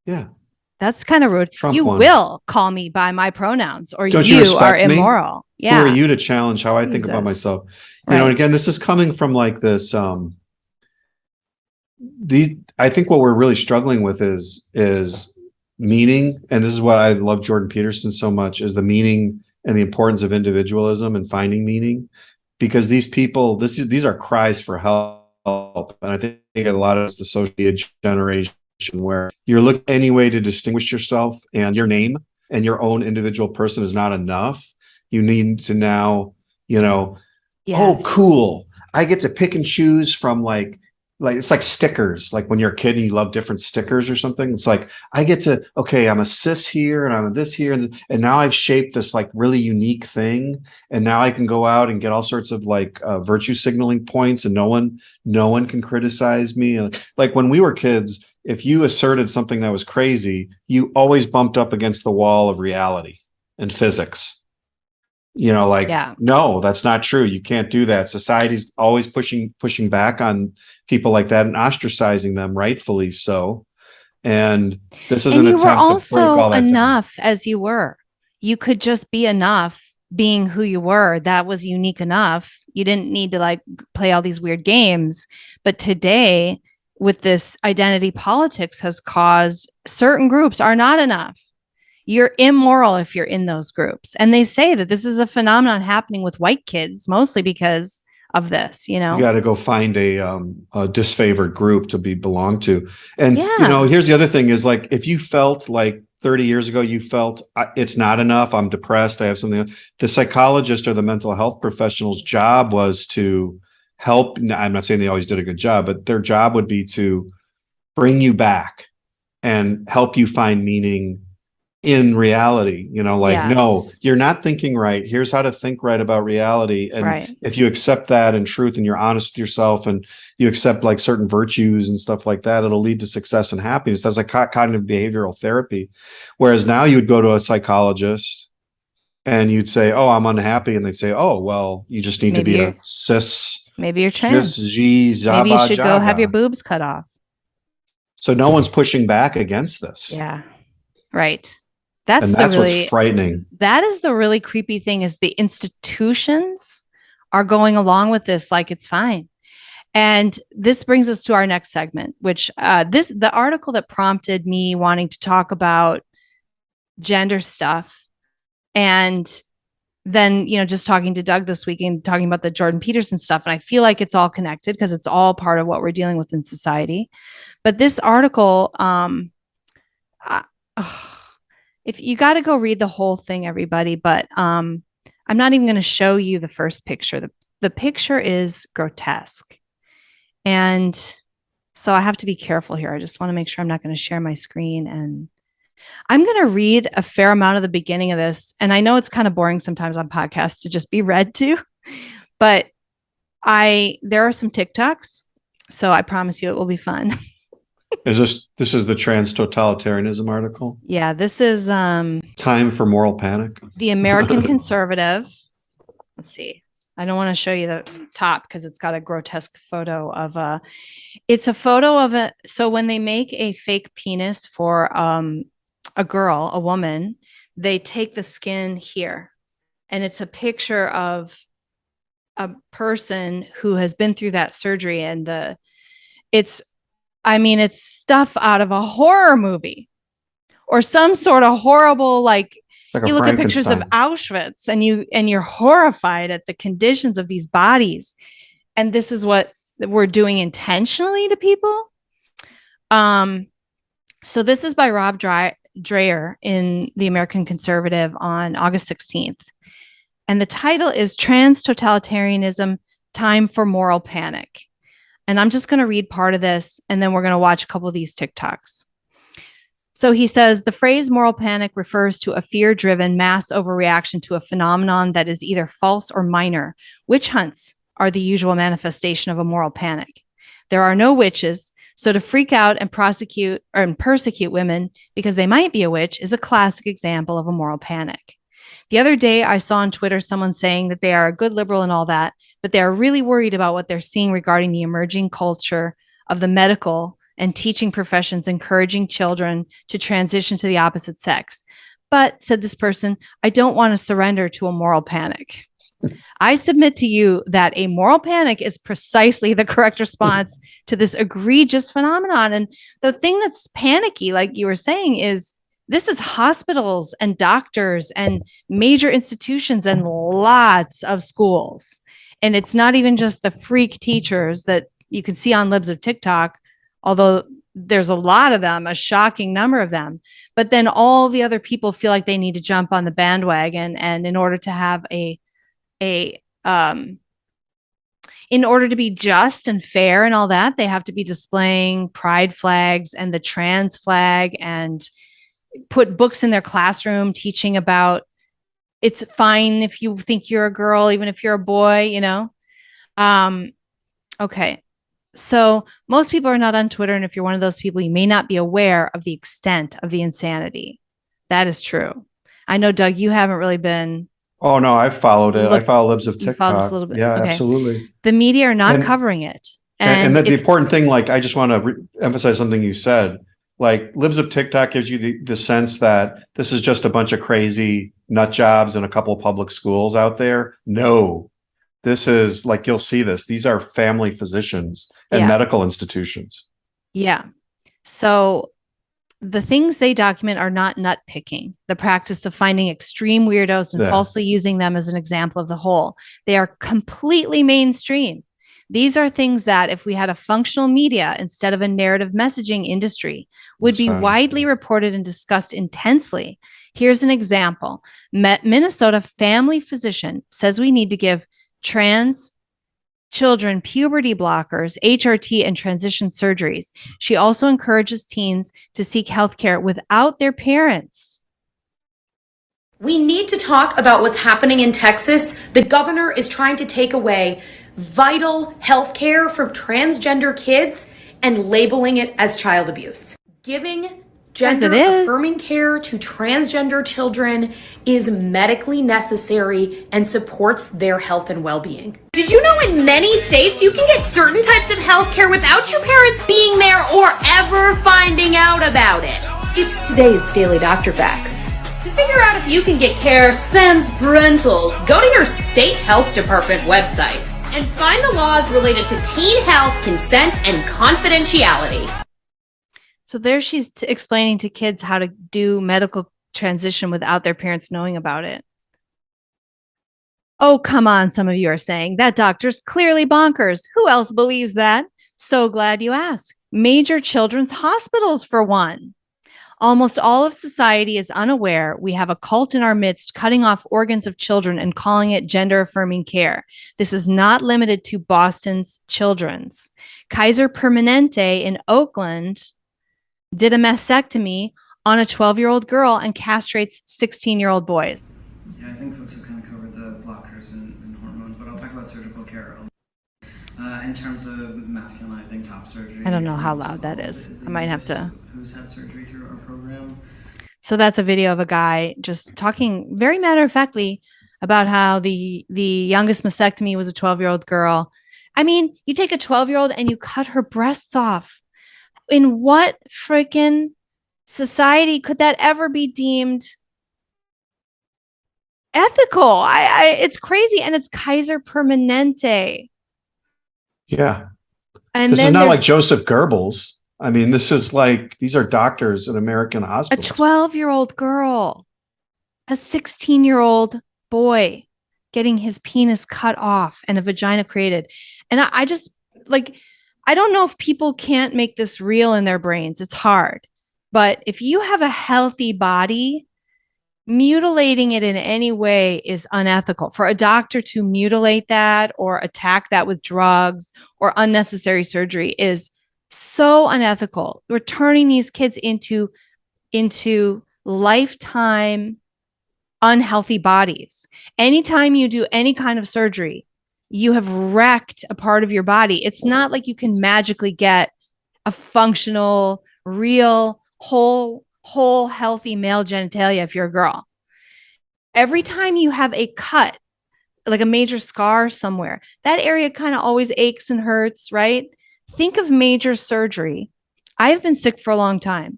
Yeah. That's kind of rude. Trump You won. will call me by my pronouns, or Don't you you respect are me? immoral. Who Yeah. are you to challenge how I think about Jesus. myself? Right. And again, this is coming from like this, I think what we're really struggling with is meaning. And this is what I love Jordan Peterson so much, is the meaning and the importance of individualism and finding meaning. Because these people, these are cries for help. And I think a lot of it's the social media generation, where you're looking any way to distinguish yourself, and your name and your own individual person is not enough. You need to now, oh, Yes. cool. I get to pick and choose from like it's like stickers. Like when you're a kid and you love different stickers or something. It's like, I get to, okay, I'm a cis here and I'm a this here. And now I've shaped this like really unique thing. And now I can go out and get all sorts of like virtue signaling points, and no one can criticize me. Like when we were kids, if you asserted something that was crazy, you always bumped up against the wall of reality and physics. No, that's not true. You can't do that. Society's always pushing back on people like that and ostracizing them, rightfully so. And this is an attempt to break all also that down. enough as you were. You could just be enough being who you were. That was unique enough. You didn't need to like play all these weird games. But today, with this identity politics, has caused certain groups are not enough. You're immoral if you're in those groups. And they say that this is a phenomenon happening with white kids, mostly because of this, You got to go find a disfavored group to belong to. And, Yeah. Here's the other thing is, like, if you felt like 30 years ago, you felt it's not enough, I'm depressed, I have something, the psychologist or the mental health professional's job was to help. I'm not saying they always did a good job, but their job would be to bring you back and help you find meaning in reality. Yes. No, you're not thinking right. Here's how to think right about reality. And Right. if you accept that in truth, and you're honest with yourself, and you accept like certain virtues and stuff like that, it'll lead to success and happiness. That's like cognitive behavioral therapy. Whereas now you would go to a psychologist and you'd say, oh, I'm unhappy. And they'd say, oh, well, you just need to be a cis. Maybe you're trans. Maybe Maybe you should go have your boobs cut off. So no one's pushing back against this. Yeah. Right. That's what's frightening. That is the really creepy thing, is the institutions are going along with this like it's fine. And this brings us to our next segment, which the article that prompted me wanting to talk about gender stuff, and then, just talking to Doug this week and talking about the Jordan Peterson stuff. And I feel like it's all connected because it's all part of what we're dealing with in society. But this article, if you got to go read the whole thing, everybody, but I'm not even going to show you the first picture. The picture is grotesque. And so I have to be careful here. I just want to make sure I'm not going to share my screen. And I'm going to read a fair amount of the beginning of this. And I know it's kind of boring sometimes on podcasts to just be read to, but there are some TikToks. So I promise you it will be fun. This is the trans totalitarianism article? Yeah, this is Time for Moral Panic. The American Conservative. Let's see. I don't want to show you the top because it's got a grotesque photo of it's a photo of so when they make a fake penis for a girl, a woman, they take the skin here, and it's a picture of a person who has been through that surgery, and it's stuff out of a horror movie or some sort of horrible, like you look at pictures of Auschwitz and you're horrified at the conditions of these bodies. And this is what we're doing intentionally to people. So this is by Rob Dreyer in the American Conservative on August 16th. And the title is Trans Totalitarianism, Time for Moral Panic. And I'm just going to read part of this, and then we're going to watch a couple of these TikToks. So he says, the phrase moral panic refers to a fear-driven mass overreaction to a phenomenon that is either false or minor. Witch hunts are the usual manifestation of a moral panic. There are no witches, so to freak out and prosecute and persecute women because they might be a witch is a classic example of a moral panic. The other day, I saw on Twitter someone saying that they are a good liberal and all that, but they are really worried about what they're seeing regarding the emerging culture of the medical and teaching professions encouraging children to transition to the opposite sex. But, said this person, I don't want to surrender to a moral panic. I submit to you that a moral panic is precisely the correct response to this egregious phenomenon. And the thing that's panicky, like you were saying, is this is hospitals and doctors and major institutions and lots of schools. And it's not even just the freak teachers that you can see on Libs of TikTok, although there's a lot of them, a shocking number of them. But then all the other people feel like they need to jump on the bandwagon. And in order to have in order to be just and fair and all that, they have to be displaying pride flags and the trans flag and put books in their classroom teaching about it's fine if you think you're a girl, even if you're a boy, you know? Okay. So most people are not on Twitter. And if you're one of those people, you may not be aware of the extent of the insanity. That is true. I know, Doug, you haven't really been. Oh, no, I've followed it. I follow Libs of TikTok. A little bit. Yeah, okay. absolutely. The media are not covering it. And that the important thing, like, I just want to emphasize something you said. Like, Libs of TikTok gives you the sense that this is just a bunch of crazy nut jobs in a couple of public schools out there. No, this is like, you'll see this. These are family physicians and medical institutions. Yeah. So the things they document are not nut picking, the practice of finding extreme weirdos and falsely using them as an example of the whole. They are completely mainstream. These are things that, if we had a functional media instead of a narrative messaging industry, would be widely reported and discussed intensely. Here's an example. Minnesota family physician says we need to give trans children puberty blockers, HRT, and transition surgeries. She also encourages teens to seek healthcare without their parents. We need to talk about what's happening in Texas. The governor is trying to take away vital health care from transgender kids and labeling it as child abuse. Giving gender affirming care to transgender children is medically necessary and supports their health and well-being. Did you know in many states you can get certain types of health care without your parents being there or ever finding out about it? It's today's Daily Doctor Facts. To figure out if you can get care sans parentals, go to your state health department website and find the laws related to teen health, consent, and confidentiality. So there she's explaining to kids how to do medical transition without their parents knowing about it. Oh, come on, some of you are saying. That doctor's clearly bonkers. Who else believes that? So glad you asked. Major children's hospitals, for one. Almost all of society is unaware we have a cult in our midst cutting off organs of children and calling it gender-affirming care. This is not limited to Boston's Children's. Kaiser Permanente in Oakland did a mastectomy on a 12-year-old girl and castrates 16-year-old boys. Yeah, I think folks have kind of covered the blockers and hormones, but I'll talk about surgical care in terms of masculinizing top surgery. I don't know how loud that is. I might have to. Who's had surgery through our program? So that's a video of a guy just talking very matter-of-factly about how the youngest mastectomy was a 12-year-old girl. I mean, you take a 12-year-old and you cut her breasts off. In what freaking society could that ever be deemed ethical? It's crazy. And it's Kaiser Permanente. Yeah. And this then is not like Joseph Goebbels. I mean, this is like, these are doctors in American hospitals. A 12-year-old girl, a 16-year-old boy getting his penis cut off and a vagina created. And I just like, I don't know if people can't make this real in their brains. It's hard. But if you have a healthy body, mutilating it in any way is unethical. For a doctor to mutilate that or attack that with drugs or unnecessary surgery is so unethical. We're turning these kids into lifetime unhealthy bodies. Anytime you do any kind of surgery, you have wrecked a part of your body. It's not like you can magically get a functional, real, whole healthy male genitalia if you're a girl. Every time you have a cut, like a major scar somewhere, that area kind of always aches and hurts, right? Think of major surgery. I've been sick for a long time.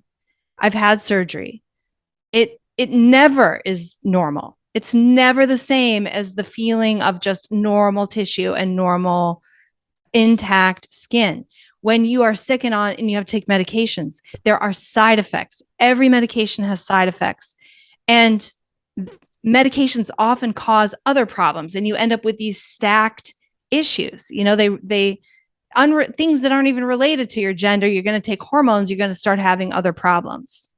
I've had surgery. It never is normal. It's never the same as the feeling of just normal tissue and normal intact skin. When you are sick and you have to take medications, there are side effects. Every medication has side effects. And medications often cause other problems, and you end up with these stacked issues. You know, things that aren't even related to your gender. You're going to take hormones, you're going to start having other problems.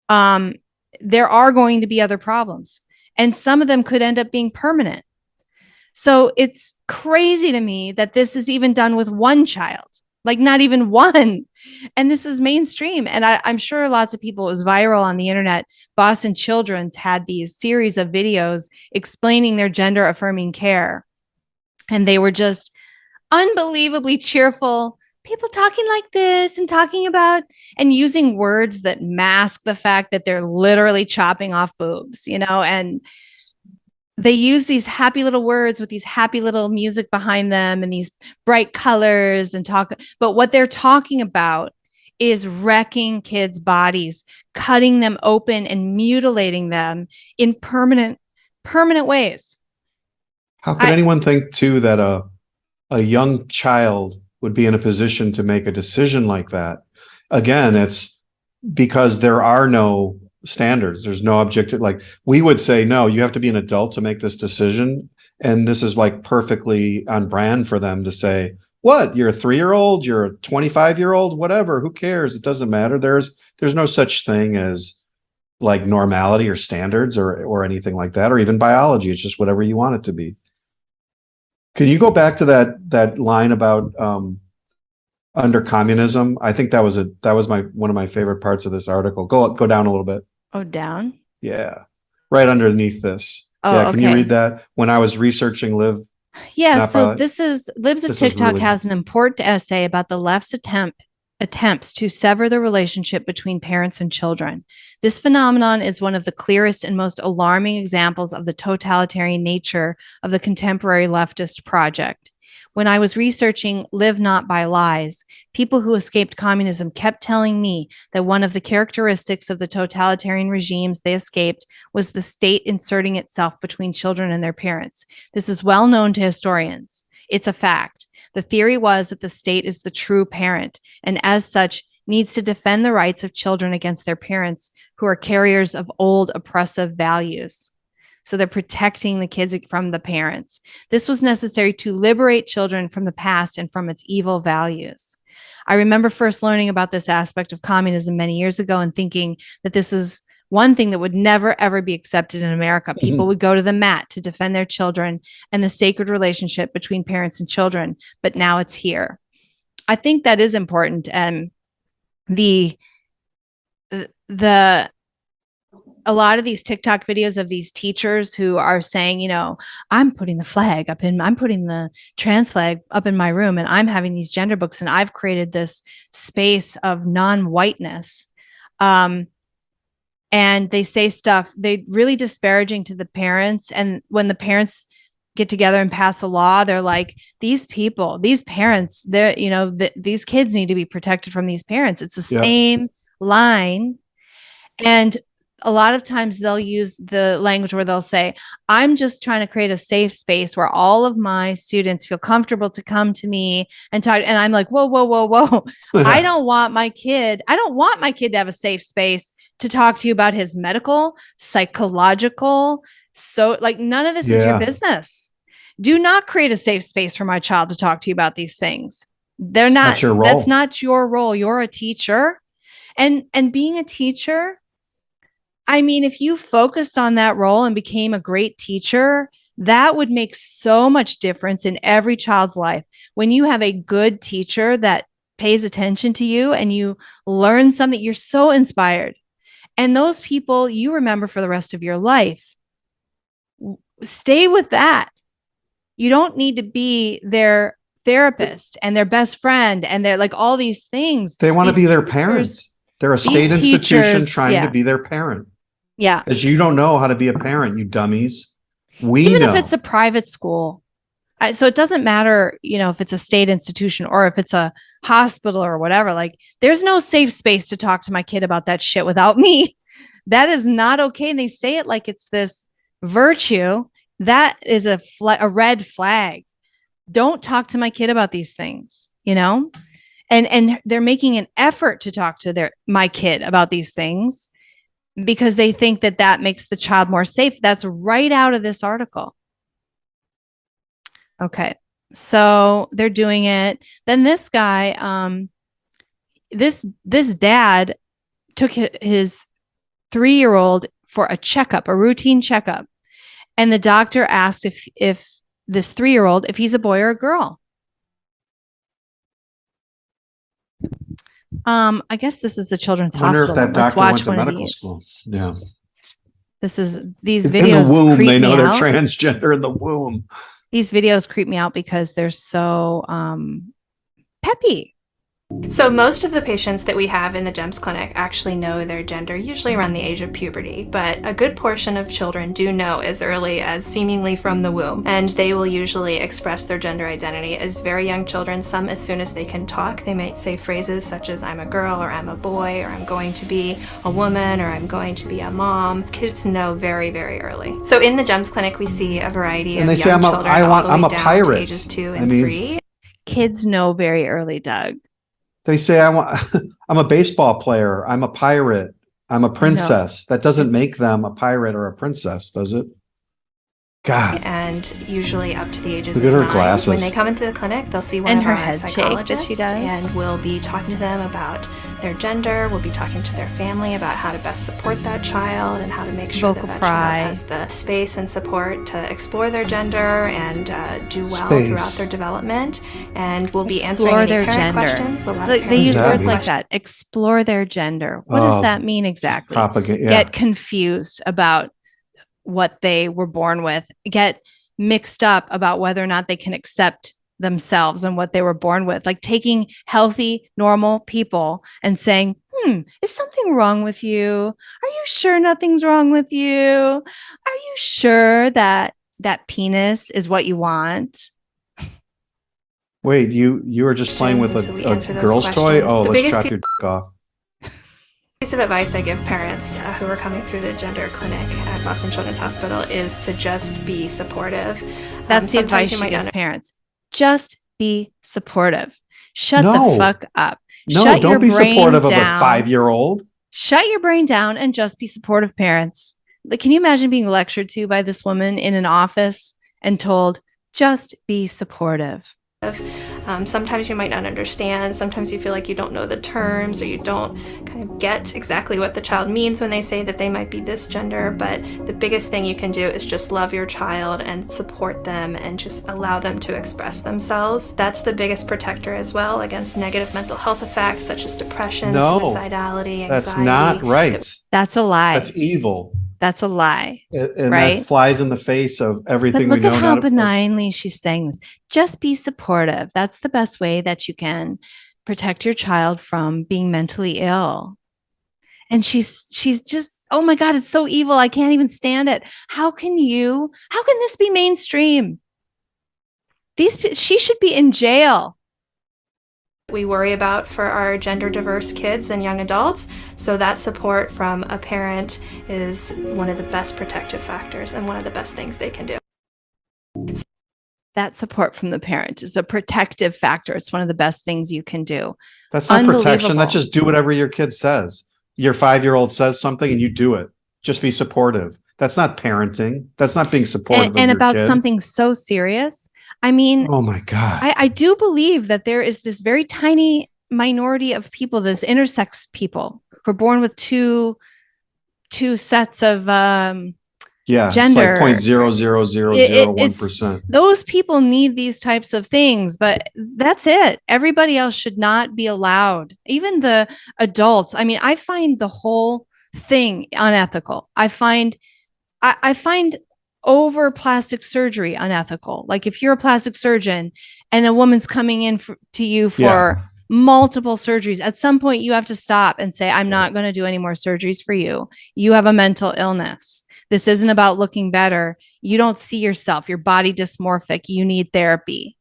There are going to be other problems, and some of them could end up being permanent. So it's crazy to me that this is even done with one child, like not even one. And this is mainstream. And I'm sure lots of people, it was viral on the internet. Boston Children's had these series of videos explaining their gender affirming care. And they were just unbelievably cheerful people talking like this and talking about and using words that mask the fact that they're literally chopping off boobs, you know, and they use these happy little words with these happy little music behind them and these bright colors and talk. But what they're talking about is wrecking kids' bodies, cutting them open and mutilating them in permanent ways. How could anyone think too that a young child would be in a position to make a decision like that? Again, it's because there are no standards. There's no objective. Like we would say, no, you have to be an adult to make this decision. And this is like perfectly on brand for them to say, what, you're a 3-year-old, you're a 25-year-old, whatever, who cares? It doesn't matter. There's no such thing as like normality or standards or anything like that, or even biology. It's just whatever you want it to be. Can you go back to that line about under communism? I think that was one of my favorite parts of this article. Go down a little bit. Oh, down? Yeah. Right underneath this. Oh, yeah, can okay. you read that? When I was researching Yeah, so this is Libs of this is TikTok really- has an important essay about the left's attempts to sever the relationship between parents and children. This phenomenon is one of the clearest and most alarming examples of the totalitarian nature of the contemporary leftist project. When I was researching Live Not by Lies, people who escaped communism kept telling me that one of the characteristics of the totalitarian regimes they escaped was the state inserting itself between children and their parents. This is well known to historians. It's a fact. The theory was that the state is the true parent, and as such, needs to defend the rights of children against their parents, who are carriers of old oppressive values. So they're protecting the kids from the parents. This was necessary to liberate children from the past and from its evil values. I remember first learning about this aspect of communism many years ago and thinking that this is one thing that would never, ever be accepted in America. People would go to the mat to defend their children and the sacred relationship between parents and children. But now it's here. I think that is important. And a lot of these TikTok videos of these teachers who are saying, you know, I'm putting the trans flag up in my room, and I'm having these gender books, and I've created this space of non-whiteness. And they say stuff, they really disparaging to the parents. And when the parents get together and pass a law, they're like, these parents, they're, you know, these kids need to be protected from these parents. It's the same line. And a lot of times they'll use the language where they'll say, I'm just trying to create a safe space where all of my students feel comfortable to come to me and talk. And I'm like, whoa. I don't want my kid to have a safe space to talk to you about his medical, psychological. So like none of this is your business. Do not create a safe space for my child to talk to you about these things. That's not your role. You're a teacher. And being a teacher, I mean, if you focused on that role and became a great teacher, that would make so much difference in every child's life. When you have a good teacher that pays attention to you and you learn something, you're so inspired. And those people you remember for the rest of your life. Stay with that. You don't need to be their therapist and their best friend and they're like all these things. They want to be their teachers, parents. They're a state institution teachers, trying to be their parent. Yeah. Because you don't know how to be a parent, you dummies. We Even know. if it's a private school. So it doesn't matter, if it's a state institution or if it's a hospital or whatever, like there's no safe space to talk to my kid about that shit without me. That is not okay. And they say it like it's this virtue. That is a red flag. Don't talk to my kid about these things, and they're making an effort to talk to my kid about these things because they think that makes the child more safe. That's right out of this article. Okay. So they're doing it. Then this guy, this dad took his 3-year-old for a routine checkup. And the doctor asked if this 3-year-old, if he's a boy or a girl. I guess this is the children's I wonder hospital. if that doctor went to medical school. Yeah. These videos. In the womb, creep they know me they're out. transgender in the womb. These videos creep me out because they're so peppy. So most of the patients that we have in the GEMS clinic actually know their gender, usually around the age of puberty, but a good portion of children do know as early as seemingly from the womb, and they will usually express their gender identity as very young children, some as soon as they can talk. They might say phrases such as I'm a girl, or I'm a boy, or I'm going to be a woman, or I'm going to be a mom. Kids know very, very early. So in the GEMS clinic we see a variety of young children I'm a down pirate. to ages 2 and 3. Kids know very early, Doug. They say I'm a baseball player. I'm a pirate. I'm a princess. That doesn't make them a pirate or a princess, does it? God. And usually up to the ages Look of at her 9. glasses. When they come into the clinic, they'll see one And of her our head shake that psychologists, she does. and we'll be talking to them about their gender. We'll be talking to their family about how to best support that child and how to make sure Vocal that fry. child has the space and support to explore their gender and do well Space. throughout their development. And we'll be Explore answering their any parent gender. questions. A lot of They parents use that have words mean? like questions. that. Explore their gender. What does Oh, that mean exactly? Propaganda. Yeah. Get confused about what they were born with. Get mixed up about whether or not they can accept themselves and what they were born with. Like taking healthy, normal people and saying, is something wrong with you? Are you sure nothing's wrong with you? Are you sure that penis is what you want? Wait, you were just playing with And so we a answer those girl's toy? questions. Oh, The let's biggest chop your off. Piece of advice I give parents who are coming through the gender clinic at Boston Children's Hospital is to just be supportive. That's the Sometimes advice you she might gives not parents. Just be supportive. Shut No. the fuck up. No, Shut your don't be brain supportive of a down. 5-year-old. Shut your brain down and just be supportive parents. Like, can you imagine being lectured to by this woman in an office and told, just be supportive? Sometimes you might not understand. Sometimes you feel like you don't know the terms or you don't kind of get exactly what the child means when they say that they might be this gender. But the biggest thing you can do is just love your child and support them and just allow them to express themselves. That's the biggest protector as well against negative mental health effects such as depression, No, suicidality, anxiety. That's not right. That's a lie. That's evil. That's a lie. And Right? that flies in the face of But everything we look know. at how now. benignly she's saying this. Just be supportive. That's the best way that you can protect your child from being mentally ill. And she's just, oh my God, it's so evil. I can't even stand it. How can this be mainstream? She should be in jail. We worry about for our gender diverse kids and young adults. So that support from a parent is one of the best protective factors and one of the best things they can do. That support from the parent is a protective factor. It's one of the best things you can do. That's not protection. Unbelievable. That's just do whatever your kid says. Your 5-year-old says something and you do it. Just be supportive. That's not parenting. That's not being supportive of And your about kid. something so serious. I mean, Oh my God. I do believe that there is this very tiny minority of people, this intersex people who are born with two sets of Yeah, it's like gender. 0.00001%. Those people need these types of things, but that's it. Everybody else should not be allowed. Even the adults. I mean, I find the whole thing unethical. I find over plastic surgery unethical. Like if you're a plastic surgeon and a woman's coming in to you for multiple surgeries, at some point you have to stop and say, I'm not going to do any more surgeries for you. You have a mental illness. This isn't about looking better. You don't see yourself, your body dysmorphic. You need therapy.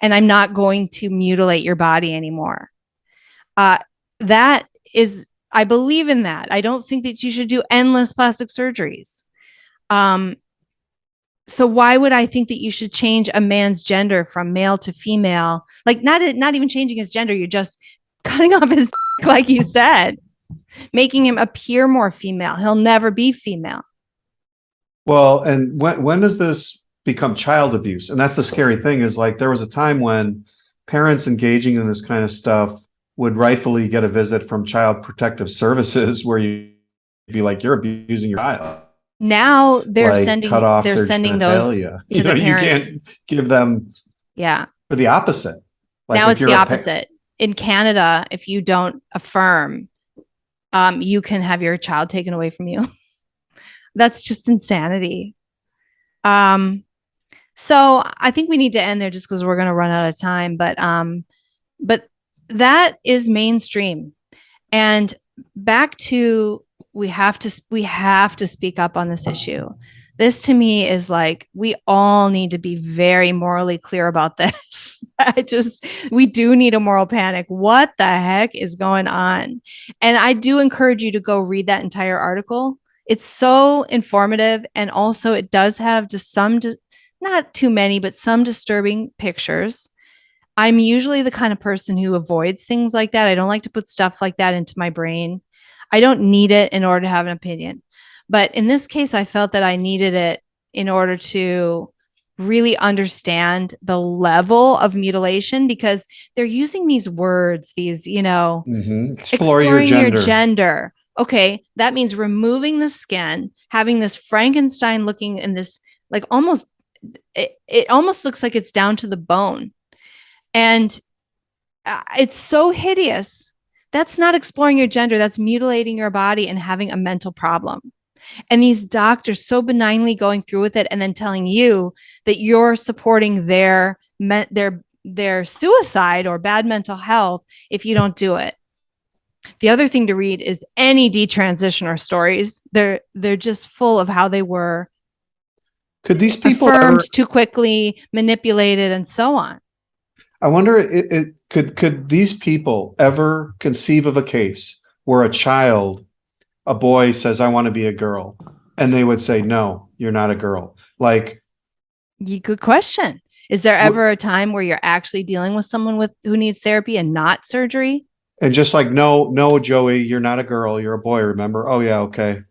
And I'm not going to mutilate your body anymore. That is, I believe in that. I don't think that you should do endless plastic surgeries. So why would I think that you should change a man's gender from male to female? Like not even changing his gender. You're just cutting off his like you said, making him appear more female. He'll never be female. Well, and when does this become child abuse? And that's the scary thing is like there was a time when parents engaging in this kind of stuff would rightfully get a visit from Child Protective Services where you'd be like, you're abusing your child. Now they're like sending those to the parents. You can't give them for the opposite. Like now it's the opposite. In Canada, if you don't affirm, you can have your child taken away from you. That's just insanity. So I think we need to end there just because we're going to run out of time. But that is mainstream. And back to we have to speak up on this issue. This to me is like we all need to be very morally clear about this. We do need a moral panic. What the heck is going on? And I do encourage you to go read that entire article. It's so informative, and also it does have just not too many, but some disturbing pictures. I'm usually the kind of person who avoids things like that. I don't like to put stuff like that into my brain. I don't need it in order to have an opinion. But in this case, I felt that I needed it in order to really understand the level of mutilation, because they're using these words, exploring your gender. Okay, that means removing the skin, having this Frankenstein looking in this, like it almost looks like it's down to the bone. And it's so hideous. That's not exploring your gender. That's mutilating your body and having a mental problem. And these doctors so benignly going through with it and then telling you that you're supporting their suicide or bad mental health if you don't do it. The other thing to read is any detransitioner stories. They're just full of how they were could these people affirmed too quickly, manipulated, and so on. I wonder, could these people ever conceive of a case where a boy says, I want to be a girl, and they would say, no, you're not a girl? Like, good question. Is there ever a time where you're actually dealing with someone who needs therapy and not surgery? And just like, no, Joey, you're not a girl, you're a boy, remember? Oh yeah, okay.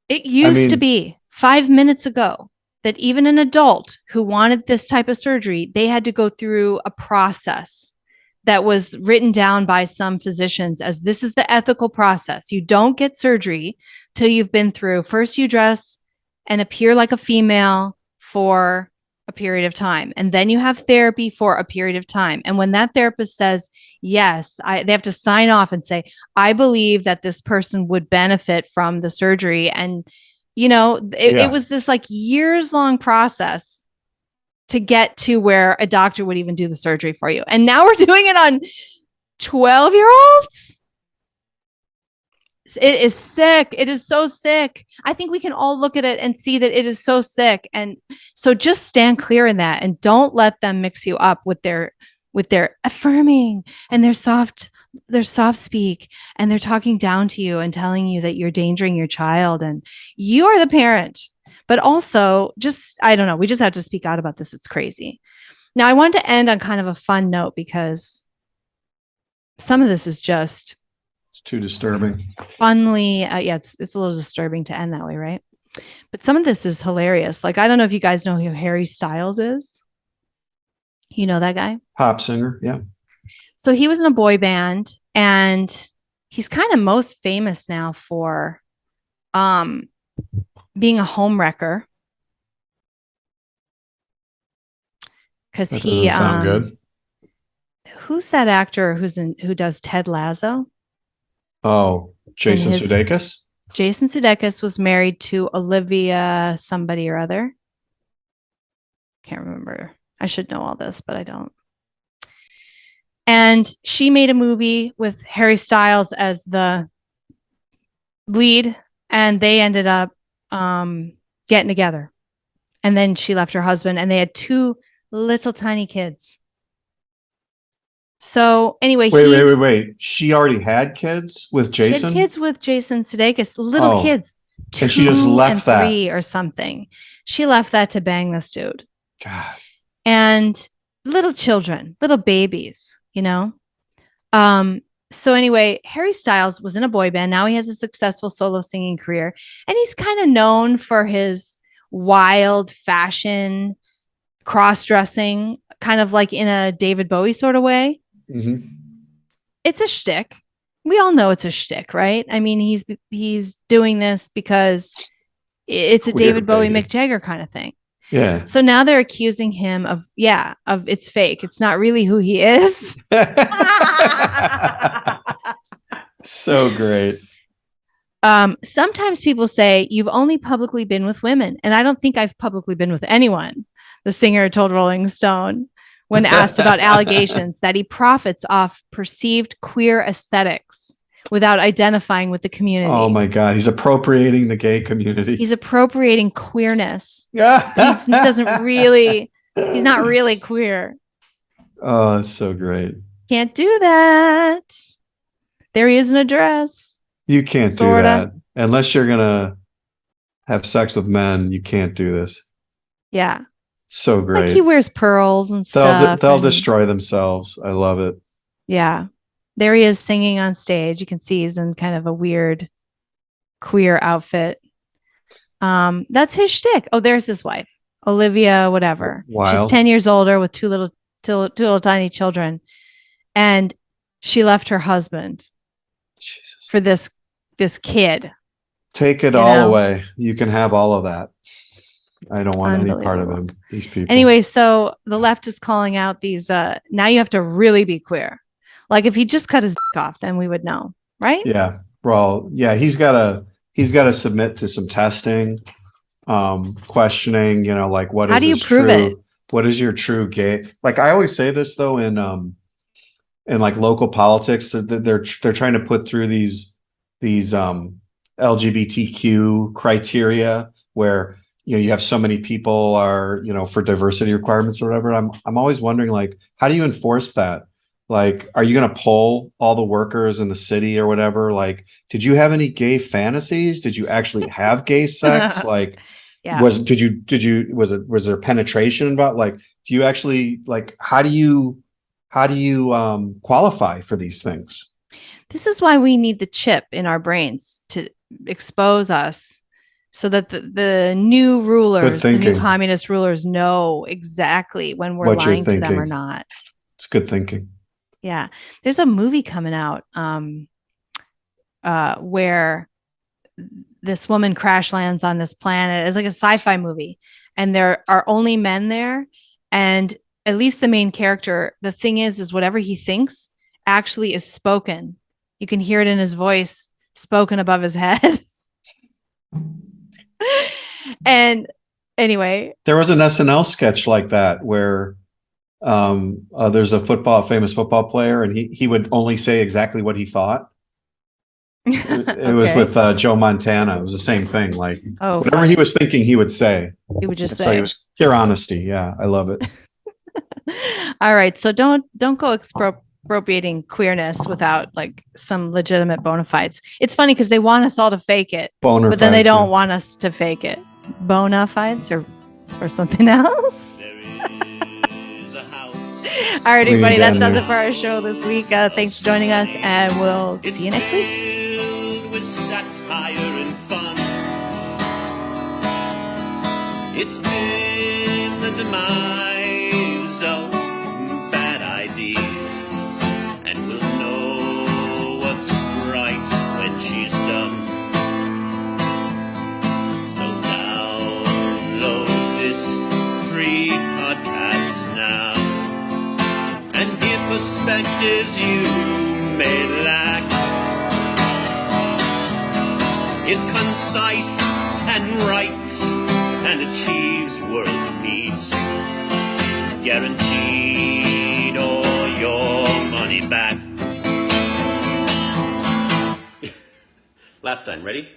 It used to be 5 minutes ago that even an adult who wanted this type of surgery, they had to go through a process that was written down by some physicians as this is the ethical process. You don't get surgery till you've been through. First, you dress and appear like a female for a period of time. And then you have therapy for a period of time. And when that therapist says, yes, they have to sign off and say, I believe that this person would benefit from the surgery. And, it was this like years long process to get to where a doctor would even do the surgery for you. And now we're doing it on 12-year-olds. It is sick. It is so sick. I think we can all look at it and see that it is so sick. And so just stand clear in that and don't let them mix you up with their affirming and their soft speak, and they're talking down to you and telling you that you're endangering your child and you are the parent. But also I don't know, we just have to speak out about this. It's crazy. Now I wanted to end on kind of a fun note because some of this is just it's too disturbing. Funly. It's a little disturbing to end that way, right? But some of this is hilarious. Like, I don't know if you guys know who Harry Styles is. You know that guy? Pop singer, yeah. So he was in a boy band and he's kind of most famous now for being a home wrecker. Because That he doesn't sound good. Who's that actor who does Ted Lasso? Oh, Jason Sudeikis? Jason Sudeikis was married to Olivia somebody or other. Can't remember. I should know all this, but I don't. And she made a movie with Harry Styles as the lead, and they ended up getting together. And then she left her husband, and they had 2 little tiny kids. So anyway, wait. She already had kids with Jason? She had kids with Jason Sudeikis, little kids. 2 and she just left 3 or something. She left that to bang this dude. God. And little children, little babies, you know? So anyway, Harry Styles was in a boy band. Now he has a successful solo singing career. And he's kind of known for his wild fashion, cross-dressing, kind of like in a David Bowie sort of way. Mm-hmm. It's a shtick. We all know it's a shtick, right? I mean, he's doing this because it's a David Bowie, Mick Jagger kind of thing. Yeah. So now they're accusing him of it's fake. It's not really who he is. So great. Sometimes people say you've only publicly been with women, and I don't think I've publicly been with anyone. The singer told Rolling Stone when asked about allegations that he profits off perceived queer aesthetics without identifying with the community. Oh my God. He's appropriating the gay community. He's appropriating queerness. Yeah. He's not really queer. Oh, that's so great. Can't do that. There he is in a dress. You can't Sorta. do that. Unless you're going to have sex with men, you can't do this. Yeah. So great. Like he wears pearls and stuff. They'll destroy themselves. I love it. Yeah. There he is singing on stage. You can see he's in kind of a weird queer outfit. That's his shtick. Oh, there's his wife, Olivia, whatever. Wow. She's 10 years older with two little tiny children. And she left her husband for this kid. Take it all away. You can have all of that. I don't want any part of him. These people. Anyway, so the left is calling out these. Now you have to really be queer. Like if he just cut his dick off, then we would know, right? Yeah. Well, yeah. He's got to submit to some testing, questioning. You know, like what is? How do you prove it? What is your true gay? Like I always say this though in like local politics, they're trying to put through these LGBTQ criteria where you have so many people are for diversity requirements or whatever. I'm always wondering, like, how do you enforce that? Like, are you going to poll all the workers in the city or whatever? Like, did you have any gay fantasies? Did you actually have gay sex? Like, yeah. was there penetration involved? Like, do you actually how do you qualify for these things? This is why we need the chip in our brains to expose us so that the new rulers, the new communist rulers know exactly when we're lying to them or not. It's good thinking. Yeah. There's a movie coming out where this woman crash lands on this planet. It's like a sci-fi movie and there are only men there. And at least the main character, the thing is whatever he thinks actually is spoken. You can hear it in his voice spoken above his head. And anyway, there was an SNL sketch like that where there's a famous football player and he would only say exactly what he thought. It was with Joe Montana. It was the same thing. Like whatever he was thinking, he would say. He would just say. So it was pure honesty. Yeah, I love it. All right, so don't go expropriating queerness without like some legitimate bona fides. It's funny because they want us all to fake it, but then they don't want us to fake it. Bona fides or something else. All right, everybody, that does it for our show this week. Thanks for joining us, and we'll see you next week. With satire and fun. It's been the demise of bad ideas, and we'll know what's right perspectives you may lack. It's concise and right and achieves world peace. Guaranteed all your money back. Last time, ready?